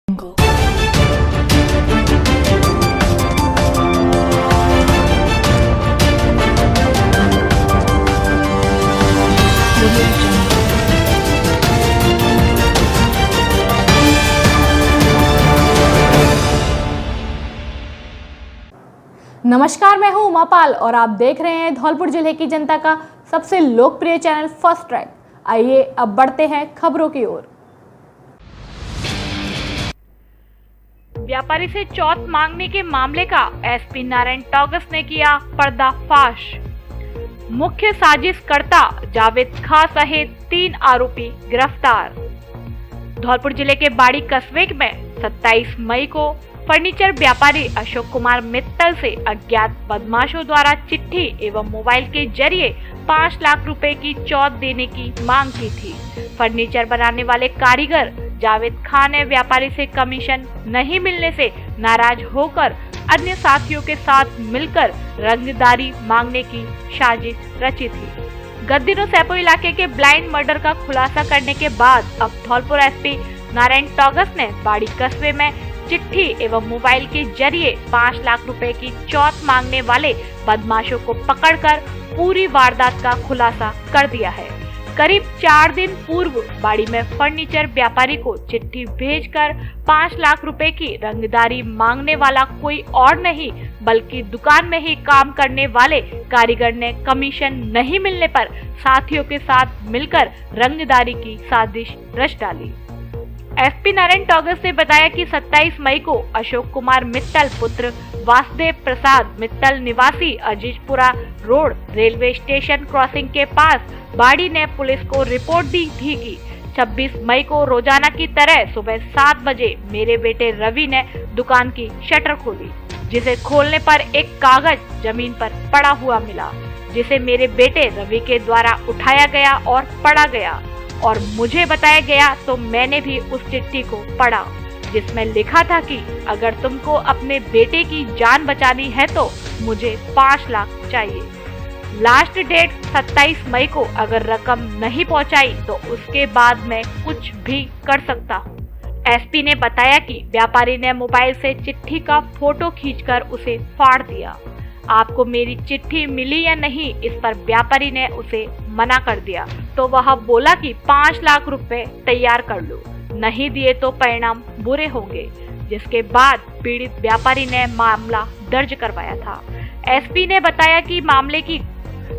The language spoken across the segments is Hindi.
नमस्कार, मैं हूं उमापाल और आप देख रहे हैं धौलपुर जिले की जनता का सबसे लोकप्रिय चैनल फर्स्ट ट्रैक। आइए अब बढ़ते हैं खबरों की ओर। व्यापारी से चौथ मांगने के मामले का एसपी नारायण टॉगस ने किया पर्दाफाश। मुख्य साजिशकर्ता जावेद खां सहित 3 आरोपी गिरफ्तार। धौलपुर जिले के बाड़ी कस्बे में 27 मई को फर्नीचर व्यापारी अशोक कुमार मित्तल से अज्ञात बदमाशों द्वारा चिट्ठी एवं मोबाइल के जरिए 5 लाख रुपए की चौथ देने की मांग की थी। फर्नीचर बनाने वाले कारीगर जावेद खान ने व्यापारी से कमीशन नहीं मिलने से नाराज होकर अन्य साथियों के साथ मिलकर रंगदारी मांगने की साजिश रची थी। गत दिनों सैपो इलाके के ब्लाइंड मर्डर का खुलासा करने के बाद अब धौलपुर एसपी नारायण टॉगस ने बाड़ी कस्बे में चिट्ठी एवं मोबाइल के जरिए 5 लाख रुपए की चौथ मांगने वाले बदमाशों को पकड़कर पूरी वारदात का खुलासा कर दिया है। करीब 4 दिन पूर्व बाड़ी में फर्नीचर व्यापारी को चिट्ठी भेजकर 5 लाख रुपए की रंगदारी मांगने वाला कोई और नहीं बल्कि दुकान में ही काम करने वाले कारीगर ने कमीशन नहीं मिलने पर साथियों के साथ मिलकर रंगदारी की साजिश रच डाली। एसपी नारायण टॉगस ने बताया कि 27 मई को अशोक कुमार मित्तल पुत्र वासुदेव प्रसाद मित्तल निवासी अजीजपुरा रोड रेलवे स्टेशन क्रॉसिंग के पास बाड़ी ने पुलिस को रिपोर्ट दी थी कि 26 मई को रोजाना की तरह सुबह 7 बजे मेरे बेटे रवि ने दुकान की शटर खोली, जिसे खोलने पर एक कागज जमीन पर पड़ा हुआ मिला, जिसे मेरे बेटे रवि के द्वारा उठाया गया और पढ़ा गया और मुझे बताया गया तो मैंने भी उस चिट्ठी को पढ़ा, जिसमें लिखा था कि अगर तुमको अपने बेटे की जान बचानी है तो मुझे 5 लाख चाहिए। लास्ट डेट 27 मई को अगर रकम नहीं पहुंचाई तो उसके बाद मैं कुछ भी कर सकता हूं। एसपी ने बताया कि व्यापारी ने मोबाइल से चिट्ठी का फोटो खींचकर उसे फाड़ दिया। आपको मेरी चिट्ठी मिली या नहीं, इस पर व्यापारी ने उसे मना कर दिया तो वह बोला कि 5 लाख रुपए तैयार कर लो, नहीं दिए तो परिणाम बुरे होंगे, जिसके बाद पीड़ित व्यापारी ने मामला दर्ज करवाया था। एसपी ने बताया कि मामले की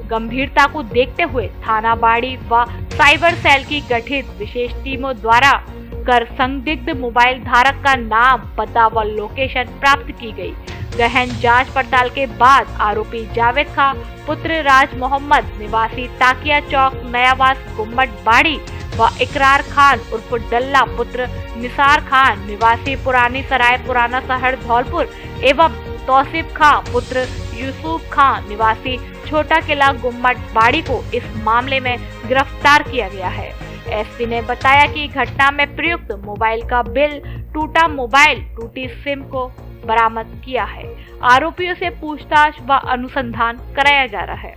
गंभीरता को देखते हुए थाना बाड़ी व साइबर सेल की गठित विशेष टीमों द्वारा कर संदिग्ध मोबाइल धारक का नाम, पता व लोकेशन प्राप्त की गई। गहन जांच पड़ताल के बाद आरोपी जावेद खां पुत्र राज मोहम्मद निवासी ताकिया चौक नयावास गुम्मट बाड़ी व इकरार खान उर्फ डल्ला पुत्र निसार खान निवासी पुरानी सराय पुराना शहर धौलपुर एवं तौसीफ खां पुत्र यूसुफ खान निवासी छोटा किला गुम्मट बाड़ी को इस मामले में गिरफ्तार किया गया है। एसपी ने बताया कि घटना में प्रयुक्त मोबाइल का बिल, टूटा मोबाइल, टूटी सिम को बरामद किया है। आरोपियों से पूछताछ व अनुसंधान कराया जा रहा है।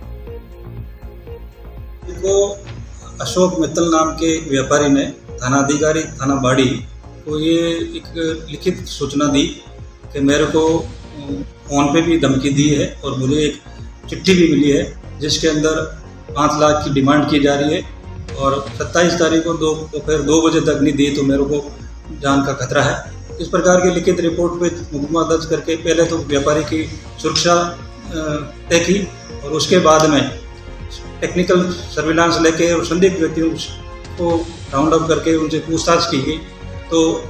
को अशोक मित्तल नाम के व्यापारी ने थाना अधिकारी थाना बाड़ी को ये एक लिखित सूचना दी कि मेरे को फोन पे भी धमकी दी है और मुझे एक चिट्ठी भी मिली है जिसके अंदर 5 लाख की डिमांड की जा रही है और 27 तारीख को दोपहर 2 बजे तक नहीं दी तो मेरे को जान का खतरा है। इस प्रकार की लिखित रिपोर्ट पे मुकदमा दर्ज करके पहले तो व्यापारी की सुरक्षा तय की और उसके बाद में टेक्निकल सर्विलांस लेके और संदिग्ध व्यक्तियों को राउंड अप करके उनसे पूछताछ की गई। तो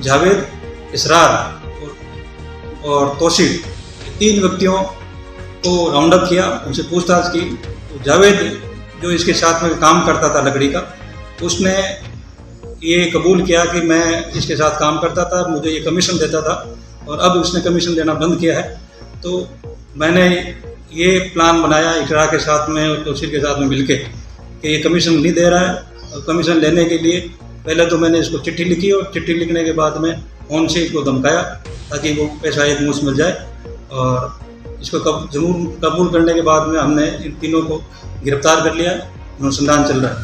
जावेद, इसरार और तौसीफ 3 व्यक्तियों को राउंड अप किया, उनसे पूछताछ की। तो जावेद जो इसके साथ में काम करता था लकड़ी का, उसने ये कबूल किया कि मैं इसके साथ काम करता था, मुझे ये कमीशन देता था और अब उसने कमीशन देना बंद किया है। तो मैंने ये प्लान बनाया इकरार के साथ में और तौसीफ के साथ में मिलके कि ये कमीशन नहीं दे रहा है और कमीशन लेने के लिए पहले तो मैंने इसको चिट्ठी लिखी और चिट्ठी लिखने के बाद में फोन से इसको धमकाया ताकि वो पैसा एक मुश्त मिल जाए और इसको जरूर कबूल करने के बाद में हमने इन तीनों को गिरफ्तार कर लिया। अनुसंधान चल रहा है।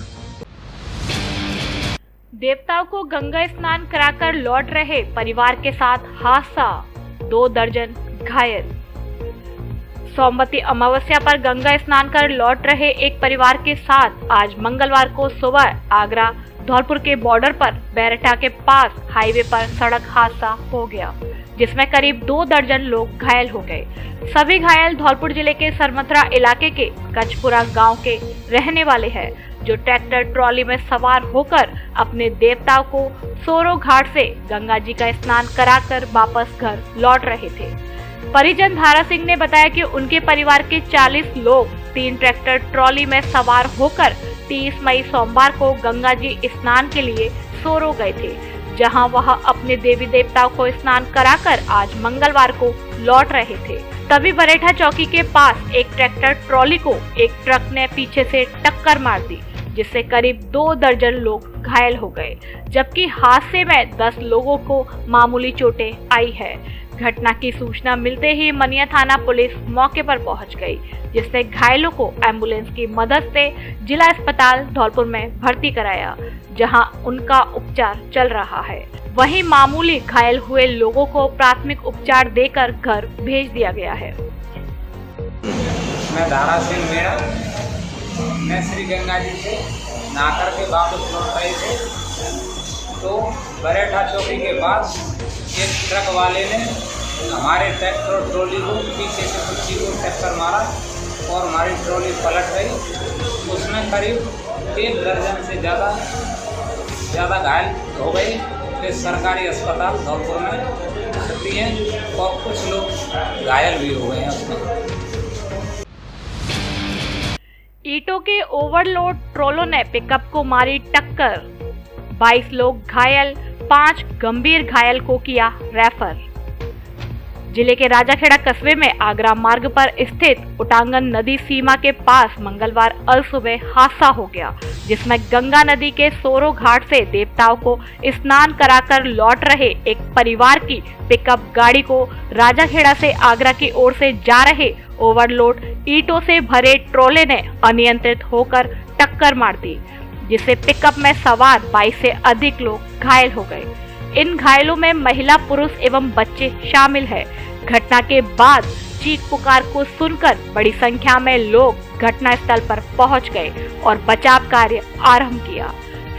देवताओं को गंगा स्नान कराकर लौट रहे परिवार के साथ हादसा, 2 दर्जन घायल। सोमवती अमावस्या पर गंगा स्नान कर लौट रहे एक परिवार के साथ आज मंगलवार को सुबह आगरा धौलपुर के बॉर्डर पर बैरठा के पास हाईवे पर सड़क हादसा हो गया, जिसमें करीब 2 दर्जन लोग घायल हो गए। सभी घायल धौलपुर जिले के सरमथरा इलाके के कचपुरा गांव के रहने वाले हैं, जो ट्रैक्टर ट्रॉली में सवार होकर अपने देवताओं को सोरो घाट से गंगा जी का स्नान कराकर वापस घर लौट रहे थे। परिजन धारा सिंह ने बताया कि उनके परिवार के 40 लोग 3 ट्रैक्टर ट्रॉली में सवार होकर 30 मई सोमवार को गंगा जी स्नान के लिए सोरो गए थे, जहां वह अपने देवी देवताओं को स्नान कराकर आज मंगलवार को लौट रहे थे। तभी बरेठा चौकी के पास एक ट्रैक्टर ट्रॉली को एक ट्रक ने पीछे से टक्कर मार दी, जिससे करीब 2 दर्जन लोग घायल हो गए, जबकि हादसे में 10 लोगों को मामूली चोटें आई है। घटना की सूचना मिलते ही मनिया थाना पुलिस मौके पर पहुंच गई, जिसने घायलों को एम्बुलेंस की मदद से जिला अस्पताल धौलपुर में भर्ती कराया, जहां उनका उपचार चल रहा है। वहीं मामूली घायल हुए लोगों को प्राथमिक उपचार देकर घर भेज दिया गया है। मैं धारा सिंह मेरा, मैं श्री गंगा जी से नहाकर के वापस लौट रहे थे, तो बरेठा चौकी के पास एक ट्रक वाले ने हमारे ट्रैक्टर ट्रॉली को पीछे से कुर्सी को टक्कर मारा और हमारी ट्रॉली पलट गई। उसमें करीब 1 दर्जन से ज़्यादा घायल हो गए। फिर सरकारी अस्पताल धौलपुर में भर्ती हैं और कुछ लोग घायल भी हो गए हैं उसमें। ईंटों के ओवरलोड ट्रोलों ने पिकअप को मारी टक्कर, 22 लोग घायल, 5 गंभीर घायल को किया रेफर। जिले के राजाखेड़ा कस्बे में आगरा मार्ग पर स्थित उटांगन नदी सीमा के पास मंगलवार अल सुबह हादसा हो गया, जिसमें गंगा नदी के सोरो घाट से देवताओं को स्नान कराकर लौट रहे एक परिवार की पिकअप गाड़ी को राजाखेड़ा से आगरा की ओर से जा रहे ओवरलोड ईंटों से भरे ट्रोले ने अनियंत्रित होकर टक्कर मार दी, जिससे पिकअप में सवार 22 से अधिक लोग घायल हो गए। इन घायलों में महिला, पुरुष एवं बच्चे शामिल हैं। घटना के बाद चीख पुकार को सुनकर बड़ी संख्या में लोग घटनास्थल पर पहुंच गए और बचाव कार्य आरंभ किया।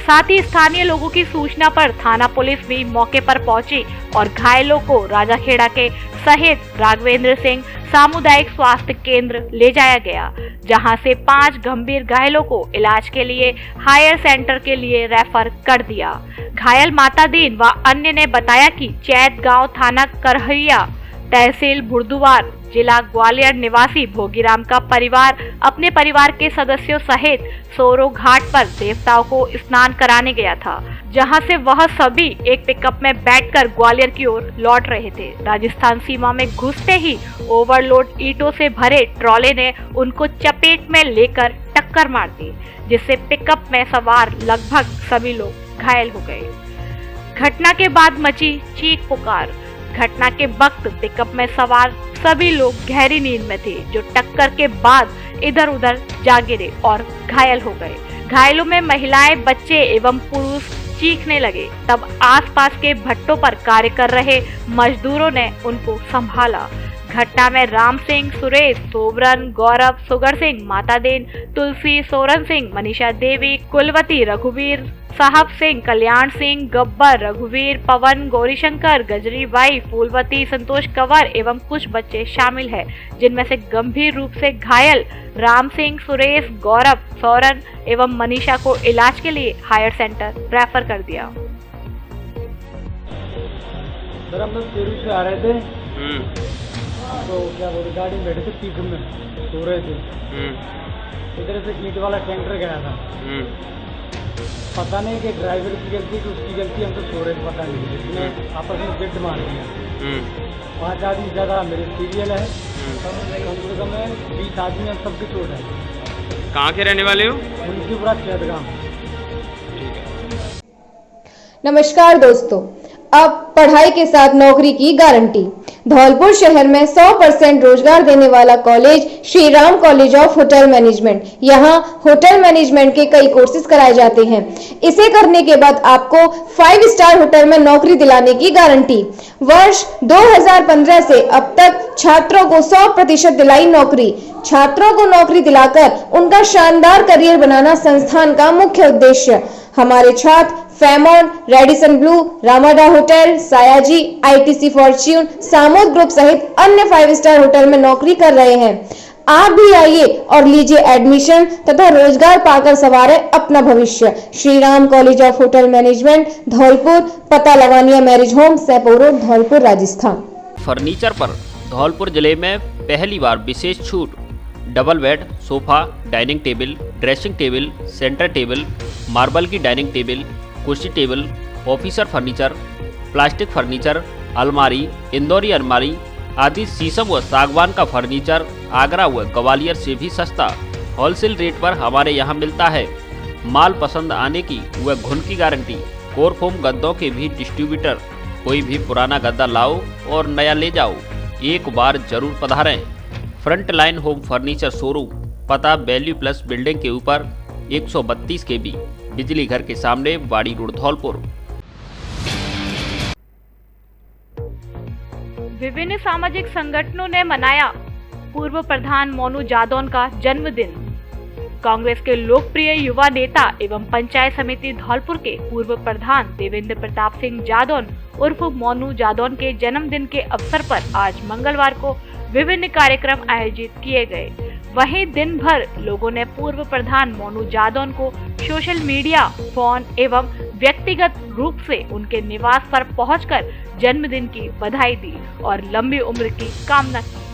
साथ ही स्थानीय लोगों की सूचना पर थाना पुलिस भी मौके पर पहुंची और घायलों को राजाखेड़ा के शहीद राघवेंद्र सिंह सामुदायिक स्वास्थ्य केंद्र ले जाया गया, जहां से 5 गंभीर घायलों को इलाज के लिए हायर सेंटर के लिए रेफर कर दिया। घायल माता दीन व अन्य ने बताया कि चैत गांव थाना करहैया तहसील बुर्दुवार जिला ग्वालियर निवासी भोगीराम का परिवार अपने परिवार के सदस्यों सहित सोरो घाट पर देवताओं को स्नान कराने गया था, जहां से वह सभी एक पिकअप में बैठकर ग्वालियर की ओर लौट रहे थे। राजस्थान सीमा में घुसते ही ओवरलोड ईंटों से भरे ट्रॉले ने उनको चपेट में लेकर टक्कर मार दी, जिससे पिकअप में सवार लगभग सभी लोग घायल हो गए। घटना के बाद मची चीख पुकार। घटना के वक्त पिकअप में सवार सभी लोग गहरी नींद में थे, जो टक्कर के बाद इधर उधर जा गिरे और घायल हो गए। घायलों में महिलाएं, बच्चे एवं पुरुष चीखने लगे। तब आसपास के भट्टों पर कार्य कर रहे मजदूरों ने उनको संभाला। घटना में राम सिंह, सुरेश, सोबरन, गौरव, सुगर सिंह, माता देन, तुलसी, सोरन सिंह, मनीषा देवी, कुलवती, रघुवीर, साहब सिंह, कल्याण सिंह, गब्बर, रघुवीर, पवन, गौरीशंकर, गजरी बाई, फूलवती, संतोष कंवर एवं कुछ बच्चे शामिल हैं, जिनमें से गंभीर रूप से घायल राम सिंह, सुरेश, गौरव, सोरन एवं मनीषा को इलाज के लिए हायर सेंटर रेफर कर दिया। सर हम लोग चोरी से आ रहे थे, तो क्या बोले गाड़ी में बैठे थे, पीछे में सो रहे थे। इधर से ईंट वाला टैंकर गया था, पता नहीं कि ड्राइवर की गलती कि उसकी गलती, हम तो सो रहे थे, पता नहीं। इसने आपस में बेड मार दिया। 5 आदमी ज़्यादा मेरे सीरियल है, कम से कम 20 आदमी हम सबकी चोट है। कहाँ के रहने वाले हो? उनकी पूरा चैत गाँव। नमस्कार दोस्तों, अब पढ़ाई के साथ नौकरी की गारंटी। धौलपुर शहर में 100% रोजगार देने वाला college Shri Ram college of hotel management. यहाँ होटल मैनेजमेंट के कई कोर्सेज कराए जाते हैं। इसे करने के बाद आपको 5 स्टार होटल में नौकरी दिलाने की गारंटी। वर्ष 2015 से अब तक छात्रों को 100% दिलाई नौकरी। छात्रों को नौकरी दिलाकर उनका शानदार करियर बनाना संस्थान का मुख्य उद्देश्य। हमारे छात्र Fairmont, Radisson Blu, Ramada hotel, Sayaji, ITC Fortune, Samode group सहित अन्य 5 स्टार होटल में नौकरी कर रहे हैं। आप भी आइए और लीजिए एडमिशन तथा रोजगार पाकर संवारे अपना भविष्य। Shri Ram college of hotel management, Dholpur. पता Lavania marriage home, Saipaur road, Dholpur, Rajasthan. Furniture पर धौलपुर जिले में पहली बार विशेष छूट। Double bed, sofa, dining table, dressing table, centre table, marble की डाइनिंग टेबल, कुर्सी table, officer furniture, plastic furniture, अलमारी, इंदौरी अलमारी आदि शीशम व सागवान का फर्नीचर आगरा व ग्वालियर से भी सस्ता होलसेल रेट पर हमारे यहाँ मिलता है। माल पसंद आने की व घुन की गारंटी। कोरफोम गद्दों के भी डिस्ट्रीब्यूटर। कोई भी पुराना गद्दा लाओ और नया ले जाओ। एक बार जरूर पधारें। Front line home furniture showroom, पता वैल्यू प्लस बिल्डिंग के ऊपर 132 KB, बिजली घर के सामने, वाड़ी रोड, धौलपुर। विभिन्न सामाजिक संगठनों ने मनाया पूर्व प्रधान मोनू जादौन का जन्मदिन। कांग्रेस के लोकप्रिय युवा नेता एवं पंचायत समिति धौलपुर के पूर्व प्रधान देवेंद्र प्रताप सिंह जादौन उर्फ मोनू जादौन के जन्मदिन के अवसर पर आज मंगलवार को विभिन्न कार्यक्रम आयोजित किए गए। वहीं दिन भर लोगों ने पूर्व प्रधान मोनू जादौन को सोशल मीडिया, फोन एवं व्यक्तिगत रूप से उनके निवास पर पहुंचकर जन्मदिन की बधाई दी और लंबी उम्र की कामना की।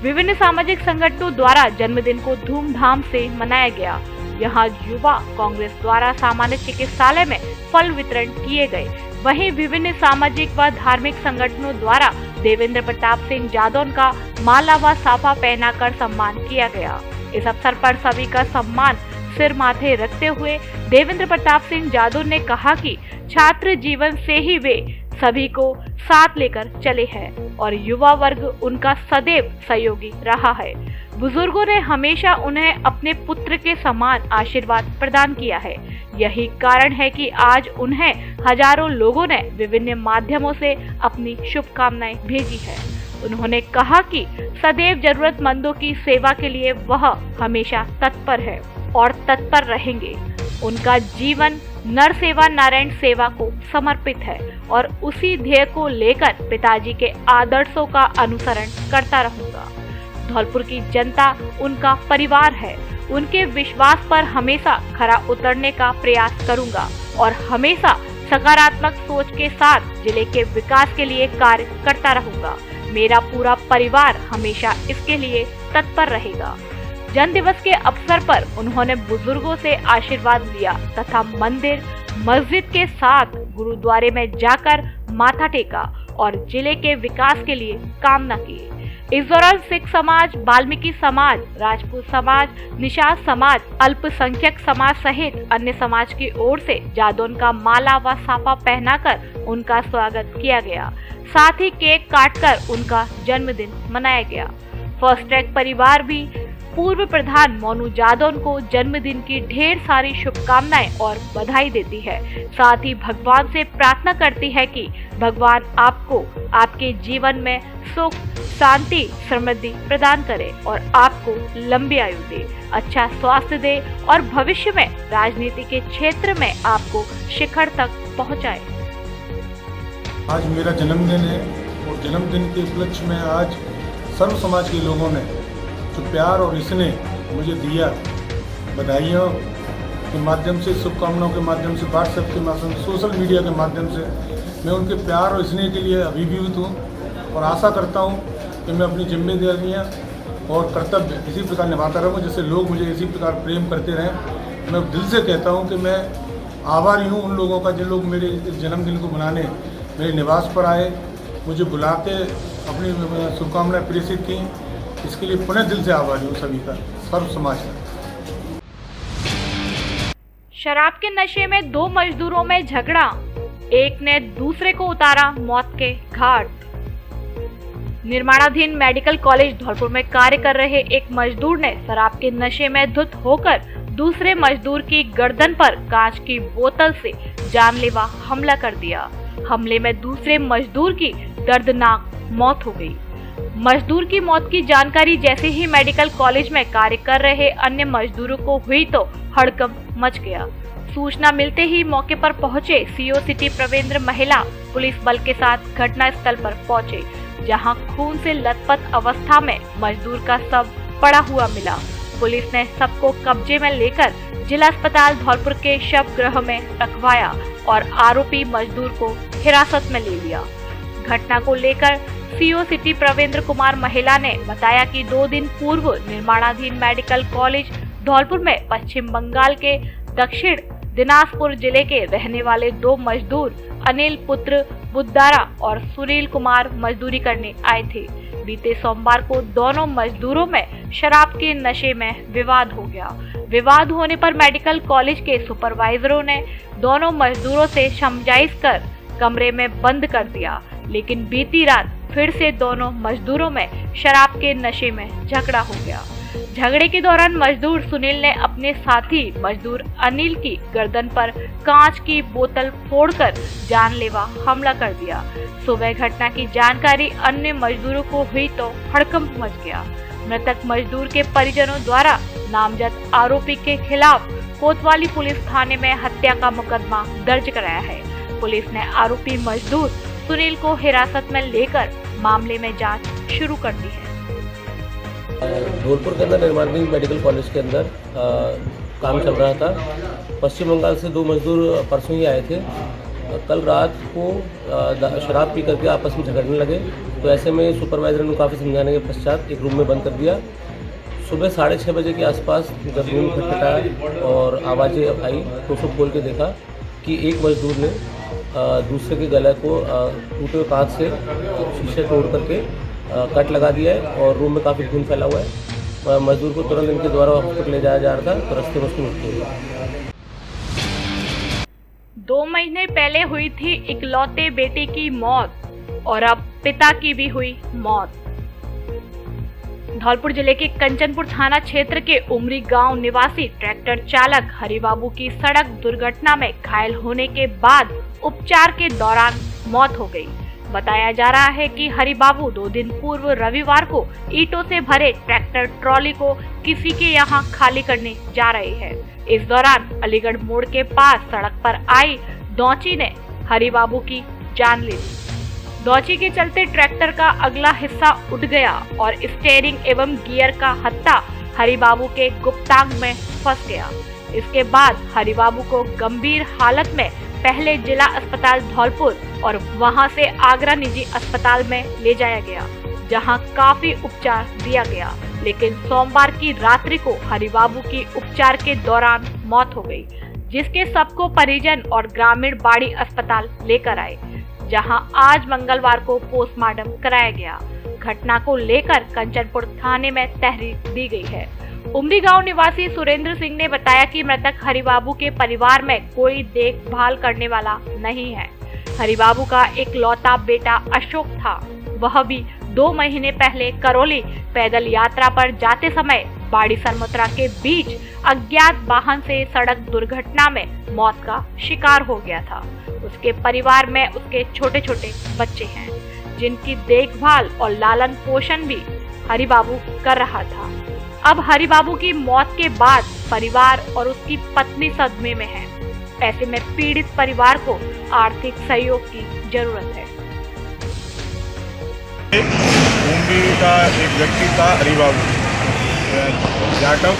विभिन्न सामाजिक संगठनों द्वारा जन्मदिन को धूमधाम से मनाया गया। यहाँ युवा कांग्रेस द्वारा सामान्य चिकित्सालय में फल वितरण किए गए। वहीं विभिन्न सामाजिक व धार्मिक संगठनों द्वारा देवेंद्र प्रताप सिंह जादौन का माला व साफा पहनाकर सम्मान किया गया। इस अवसर पर सभी का सम्मान सिर माथे रखते हुए देवेंद्र प्रताप सिंह जादौन ने कहा कि छात्र जीवन से ही वे सभी को साथ लेकर चले हैं और युवा वर्ग उनका सदैव सहयोगी रहा है। बुजुर्गों ने हमेशा उन्हें अपने पुत्र के समान आशीर्वाद प्रदान किया है। यही कारण है कि आज उन्हें हजारों लोगों ने विभिन्न माध्यमों से अपनी शुभकामनाएं भेजी है। उन्होंने कहा कि सदैव जरूरतमंदों की सेवा के लिए वह हमेशा तत्पर है और तत्पर रहेंगे। उनका जीवन नर सेवा नारायण सेवा को समर्पित है और उसी ध्येय को लेकर पिताजी के आदर्शों का अनुसरण करता रहूंगा। धौलपुर की जनता उनका परिवार है। उनके विश्वास पर हमेशा खरा उतरने का प्रयास करूंगा और हमेशा सकारात्मक सोच के साथ जिले के विकास के लिए कार्य करता रहूंगा। मेरा पूरा परिवार हमेशा इसके लिए तत्पर रहेगा। जन्म दिवस के अवसर पर उन्होंने बुजुर्गों से आशीर्वाद लिया तथा मंदिर मस्जिद के साथ गुरुद्वारे में जाकर माथा टेका और जिले के विकास के लिए कामना की। इस दौरान सिख समाज, वाल्मीकि समाज, राजपूत समाज, निषाद समाज, अल्पसंख्यक समाज सहित अन्य समाज की ओर से जादौन का माला व साफा पहनाकर उनका स्वागत किया गया। साथ ही केक काटकर उनका जन्मदिन मनाया गया। फर्स्ट ट्रैक परिवार भी पूर्व प्रधान मोनू जादौन को जन्मदिन की ढेर सारी शुभकामनाएं और बधाई देती है। साथ ही भगवान से प्रार्थना करती है कि भगवान आपको आपके जीवन में सुख, शांति, समृद्धि प्रदान करे और आपको लंबी आयु दे, अच्छा स्वास्थ्य दे और भविष्य में राजनीति के क्षेत्र में आपको शिखर तक पहुंचाए। आज मेरा जन्मदिन है और जन्मदिन के उपलक्ष्य में आज सर्व समाज के लोगों ने जो प्यार और स्नेह मुझे दिया, बधाइयों के माध्यम से, शुभकामनाओं के माध्यम से, व्हाट्सएप के माध्यम से, सोशल मीडिया के माध्यम से मैं उनके प्यार और स्नेह के लिए अभिभूत हूँ और आशा करता हूँ कि मैं अपनी जिम्मेदारियाँ और कर्तव्य इसी प्रकार निभाता रहूँ, जैसे लोग मुझे इसी प्रकार प्रेम करते रहें। मैं दिल से कहता हूँ कि मैं आभारी हूँ उन लोगों का जिन लोग मेरे जन्मदिन को मनाने मेरे निवास पर आए, मुझे बुला के अपनी शुभकामनाएं प्रेषित की। इसके लिए पुनः दिल से आभारी हूँ सभी का, सर्व समाज का। शराब के नशे में 2 मजदूरों में झगड़ा। एक ने दूसरे को उतारा मौत के घाट। निर्माणाधीन मेडिकल कॉलेज धौलपुर में कार्य कर रहे एक मजदूर ने शराब के नशे में धुत होकर दूसरे मजदूर की गर्दन पर कांच की बोतल से जानलेवा हमला कर दिया। हमले में दूसरे मजदूर की दर्दनाक मौत हो गई। मजदूर की मौत की जानकारी जैसे ही मेडिकल कॉलेज में कार्य कर रहे अन्य मजदूरों को हुई तो हड़कंप मच गया। सूचना मिलते ही मौके पर पहुंचे सीओ सिटी प्रवेंद्र महिला पुलिस बल के साथ घटना स्थल पर पहुंचे, जहां खून से लथपथ अवस्था में मजदूर का शव पड़ा हुआ मिला। पुलिस ने सबको कब्जे में लेकर जिला अस्पताल धौलपुर के शव गृह में रखवाया और आरोपी मजदूर को हिरासत में ले लिया। घटना को लेकर सीओ सिटी प्रवेंद्र कुमार महिला ने बताया कि 2 दिन पूर्व निर्माणाधीन मेडिकल कॉलेज धौलपुर में पश्चिम बंगाल के दक्षिण दिनाजपुर जिले के रहने वाले 2 मजदूर अनिल पुत्र बुद्दारा और सुनील कुमार मजदूरी करने आए थे। बीते सोमवार को दोनों मजदूरों में शराब के नशे में विवाद हो गया। विवाद होने पर मेडिकल कॉलेज के सुपरवाइजरों ने दोनों मजदूरों से समझाइश कर कमरे में बंद कर दिया, लेकिन बीती रात फिर से दोनों मजदूरों में शराब के नशे में झगड़ा हो गया। झगड़े के दौरान मजदूर सुनील ने अपने साथी मजदूर अनिल की गर्दन पर कांच की बोतल फोड़कर जानलेवा हमला कर दिया। सुबह घटना की जानकारी अन्य मजदूरों को हुई तो हड़कंप मच गया। मृतक मजदूर के परिजनों द्वारा नामजद आरोपी के खिलाफ कोतवाली पुलिस थाने में हत्या का मुकदमा दर्ज कराया है। पुलिस ने आरोपी मजदूर सुनील को हिरासत में लेकर मामले में जांच शुरू कर दी है। धौलपुर के अंदर निर्माणाधीन मेडिकल कॉलेज के अंदर काम चल रहा था। पश्चिम बंगाल से 2 मजदूर परसों ही आए थे। कल रात को शराब पी करके आपस में झगड़ने लगे, तो ऐसे में सुपरवाइजर ने काफ़ी समझाने के पश्चात एक रूम में बंद कर दिया। सुबह 6:30 बजे के आसपास जब रूम खटखटाया और आवाज़ें आई तो उसको खोल के देखा कि एक मजदूर ने दूसरे के गले को टूटे हुए कांच से शीशे तोड़ करके कट लगा दिया है और रूम में काफ़ी खून फैला हुआ है। मजदूर को तुरंत इनके द्वारा हॉस्पिटल ले जाया जा रहा था, तो रास्ते में उसकी मृत्यु हुई। 2 महीने पहले हुई थी इकलौते बेटे की मौत और अब पिता की भी हुई मौत। धौलपुर जिले के कंचनपुर थाना क्षेत्र के उमरी गांव निवासी ट्रैक्टर चालक हरिबाबू की सड़क दुर्घटना में घायल होने के बाद उपचार के दौरान मौत हो गई। बताया जा रहा है कि हरिबाबू 2 दिन पूर्व रविवार को ईंटों से भरे ट्रैक्टर ट्रॉली को किसी के यहां खाली करने जा रहे हैं। इस दौरान अलीगढ़ मोड़ के पास सड़क पर आई दौची ने हरिबाबू की जान ले ली। दौची के चलते ट्रैक्टर का अगला हिस्सा उठ गया और स्टीयरिंग एवं गियर का हत्था हरिबाबू के गुप्तांग में फंस गया। इसके बाद हरिबाबू को गंभीर हालत में पहले जिला अस्पताल धौलपुर और वहां से आगरा निजी अस्पताल में ले जाया गया, जहां काफी उपचार दिया गया, लेकिन सोमवार की रात्रि को हरिबाबू की उपचार के दौरान मौत हो गई, जिसके सबको परिजन और ग्रामीण बाड़ी अस्पताल लेकर आए, जहां आज मंगलवार को पोस्टमार्टम कराया गया। घटना को लेकर कंचनपुर थाने में तहरीर दी गई है। उमरी गांव निवासी सुरेंद्र सिंह ने बताया कि मृतक हरिबाबू के परिवार में कोई देखभाल करने वाला नहीं है। हरिबाबू का एक लौता बेटा अशोक था, वह भी 2 महीने पहले करौली पैदल यात्रा पर जाते समय बाड़ी सरमुत्रा के बीच अज्ञात वाहन से सड़क दुर्घटना में मौत का शिकार हो गया था। उसके परिवार में उसके छोटे छोटे बच्चे हैं, जिनकी देखभाल और लालन पोषण भी हरिबाबू कर रहा था। अब हरिबाबू की मौत के बाद परिवार और उसकी पत्नी सदमे में है। ऐसे में पीड़ित परिवार को आर्थिक सहयोग की जरूरत है। मुंबई का एक व्यक्ति था हरिबाबू जाटव,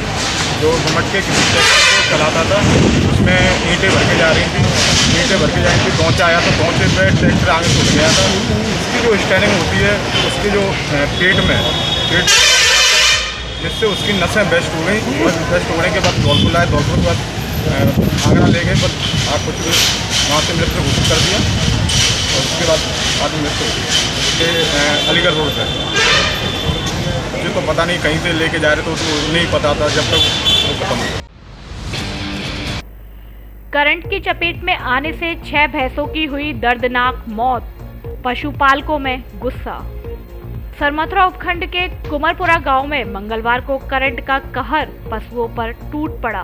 जो मटके किसी ट्रैक्टर को चलाता था। उसमें ईंटें भर के जा रही थी, ईंटें भर के जा रही थी, पहुँचा आया तो पहुँचे पे ट्रैक्टर आगे टूट गया था। उसकी जो स्टैंडिंग होती है, उसके जो पेट में जिससे उसकी नसें बेस्ट हो गई। बेस्ट होने के बाद धौलपुर लाए, धौलपुर के बाद आगरा ले गए, पर आप कुछ वहाँ से मृत्यु घोषित कर दिया और उसके बाद आदमी मृत्यु हो गई अलीगढ़ रोड पर। मुझे तो पता नहीं, कहीं से लेके जा रहे तो नहीं पता था जब तक वो खत्म हो। करंट की चपेट में आने से 6 भैंसों की हुई दर्दनाक मौत, पशुपालकों में गुस्सा। सरमथुरा उपखंड के कुमरपुरा गांव में मंगलवार को करंट का कहर पशुओं पर टूट पड़ा,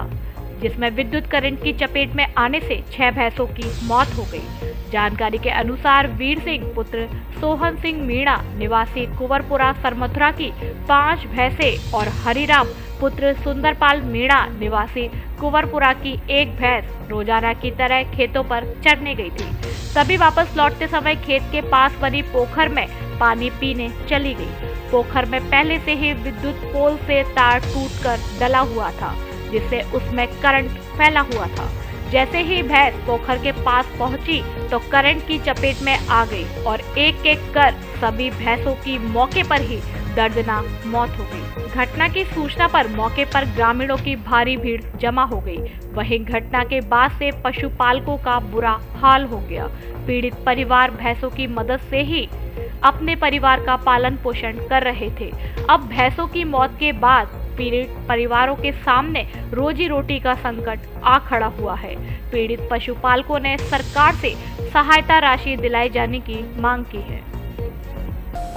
जिसमें विद्युत करंट की चपेट में आने से 6 भैंसों की मौत हो गई। जानकारी के अनुसार वीर सिंह पुत्र सोहन सिंह मीणा निवासी कुंवरपुरा सरमथुरा की 5 भैंसें और हरिराम पुत्र सुंदरपाल मीणा निवासी कुंवरपुरा की 1 भैंस रोजाना की तरह खेतों पर चरने गई थी। तभी वापस लौटते समय खेत के पास बनी पोखर में पानी पीने चली गई। पोखर में पहले से ही विद्युत पोल से तार टूटकर डला हुआ था, जिससे उसमें करंट फैला हुआ था। जैसे ही भैंस पोखर के पास पहुंची तो करंट की चपेट में आ गई और एक एक कर सभी भैंसों की मौके पर ही दर्दनाक मौत हो गई। घटना की सूचना पर मौके पर ग्रामीणों की भारी भीड़ जमा हो गई। वहीं घटना के बाद से पशुपालकों का बुरा हाल हो गया। पीड़ित परिवार भैंसों की मदद से ही अपने परिवार का पालन पोषण कर रहे थे। अब भैंसों की मौत के बाद पीड़ित परिवारों के सामने रोजी रोटी का संकट आ खड़ा हुआ है। पीड़ित पशुपालकों ने सरकार से सहायता राशि दिलाई जाने की मांग की है।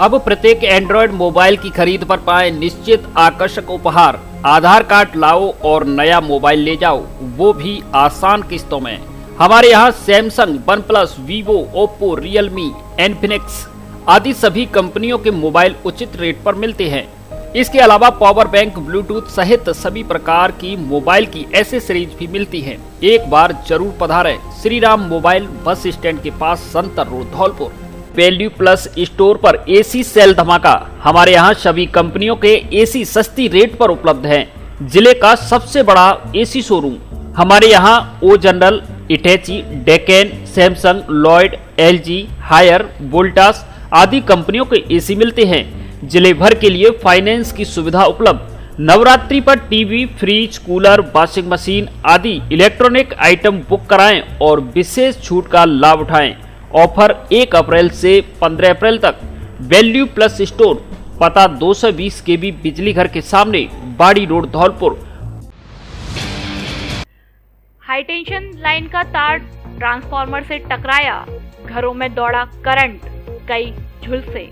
अब प्रत्येक एंड्रॉयड मोबाइल की खरीद पर पाएं निश्चित आकर्षक उपहार। आधार कार्ड लाओ और नया मोबाइल ले जाओ, वो भी आसान किस्तों में। हमारे यहाँ Samsung, OnePlus, Vivo, Oppo, Realme, Infinix आदि सभी कंपनियों के मोबाइल उचित रेट पर मिलते हैं। इसके अलावा पावर बैंक, ब्लूटूथ सहित सभी प्रकार की मोबाइल की एसेसरीज भी मिलती हैं। एक बार जरूर पधारें Shri Ram mobile bus stand के पास, Santar road, Dholpur. Value plus store पर एसी सेल धमाका। हमारे यहाँ सभी कंपनियों के एसी सस्ती रेट पर उपलब्ध हैं। जिले का सबसे बड़ा एसी शोरूम। हमारे यहाँ O General, Hitachi, Daikin, Samsung, Lloyd, LG, Haier, Voltas आदि कंपनियों के एसी मिलते हैं। जिले भर के लिए फाइनेंस की सुविधा उपलब्ध। नवरात्रि पर TV, fridge, cooler, washing machine आदि इलेक्ट्रॉनिक आइटम बुक कराएं और विशेष छूट का लाभ उठाएं। ऑफर 1 अप्रैल से 15 अप्रैल तक। वैल्यू प्लस स्टोर, पता 220 केबी बिजली घर के सामने, बाड़ी road, Dholpur. High tension line का तार ट्रांसफार्मर से टकराया, घरों में दौड़ा करंट, कई झुलसे।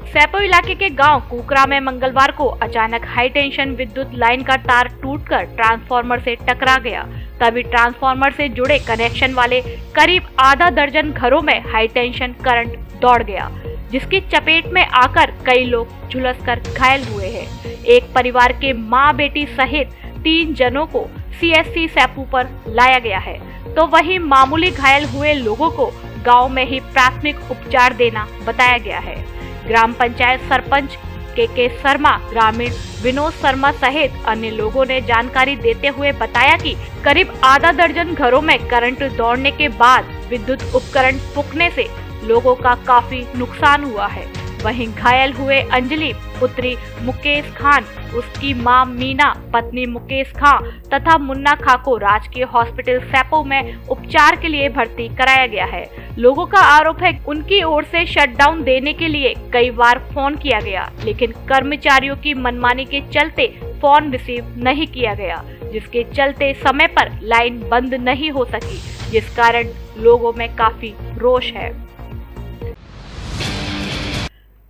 सैपो इलाके के गांव कुकरा में मंगलवार को अचानक हाई टेंशन विद्युत लाइन का तार टूटकर ट्रांसफार्मर से टकरा गया। तभी ट्रांसफार्मर से जुड़े कनेक्शन वाले करीब आधा दर्जन घरों में हाई टेंशन करंट दौड़ गया, जिसकी चपेट में आकर कई लोग झुलसकर घायल हुए हैं। एक परिवार के मां बेटी सहित 3 जनों को सीएससी सैपू पर लाया गया है, तो वहीं मामूली घायल हुए लोगों को गांव में ही प्राथमिक उपचार देना बताया गया है। ग्राम पंचायत सरपंच के शर्मा, ग्रामीण विनोद शर्मा सहित अन्य लोगों ने जानकारी देते हुए बताया कि करीब आधा दर्जन घरों में करंट दौड़ने के बाद विद्युत उपकरण फूंकने से लोगों का काफी नुकसान हुआ है। वहीं घायल हुए अंजलि पुत्री मुकेश खान, उसकी मां मीना, पत्नी मुकेश खां तथा मुन्ना खां को राजकीय हॉस्पिटल सैपो में उपचार के लिए भर्ती कराया गया है। लोगों का आरोप है उनकी ओर से शटडाउन देने के लिए कई बार फोन किया गया, लेकिन कर्मचारियों की मनमानी के चलते फोन रिसीव नहीं किया गया, जिसके चलते समय पर लाइन बंद नहीं हो सकी, जिस कारण लोगों में काफी रोष है।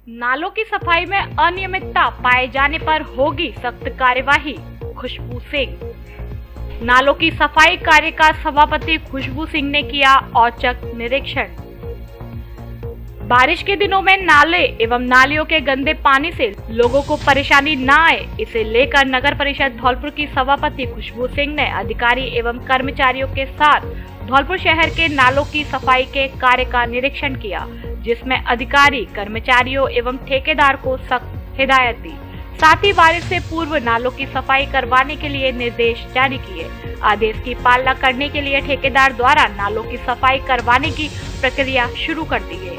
नालों की सफाई में अनियमितता पाए जाने पर होगी सख्त कार्यवाही, खुशबू सिंह। नालों की सफाई कार्य का सभापति खुशबू सिंह ने किया औचक निरीक्षण। बारिश के दिनों में नाले एवं नालियों के गंदे पानी से लोगों को परेशानी न आए, इसे लेकर नगर परिषद धौलपुर की सभापति खुशबू सिंह ने अधिकारी एवं कर्मचारियों के साथ धौलपुर शहर के नालों की सफाई के कार्य का निरीक्षण किया, जिसमें अधिकारी, कर्मचारियों एवं ठेकेदार को सख्त हिदायत दी। साथ ही बारिश से पूर्व नालों की सफाई करवाने के लिए निर्देश जारी किए। आदेश की पालना करने के लिए ठेकेदार द्वारा नालों की सफाई करवाने की प्रक्रिया शुरू कर दी गई।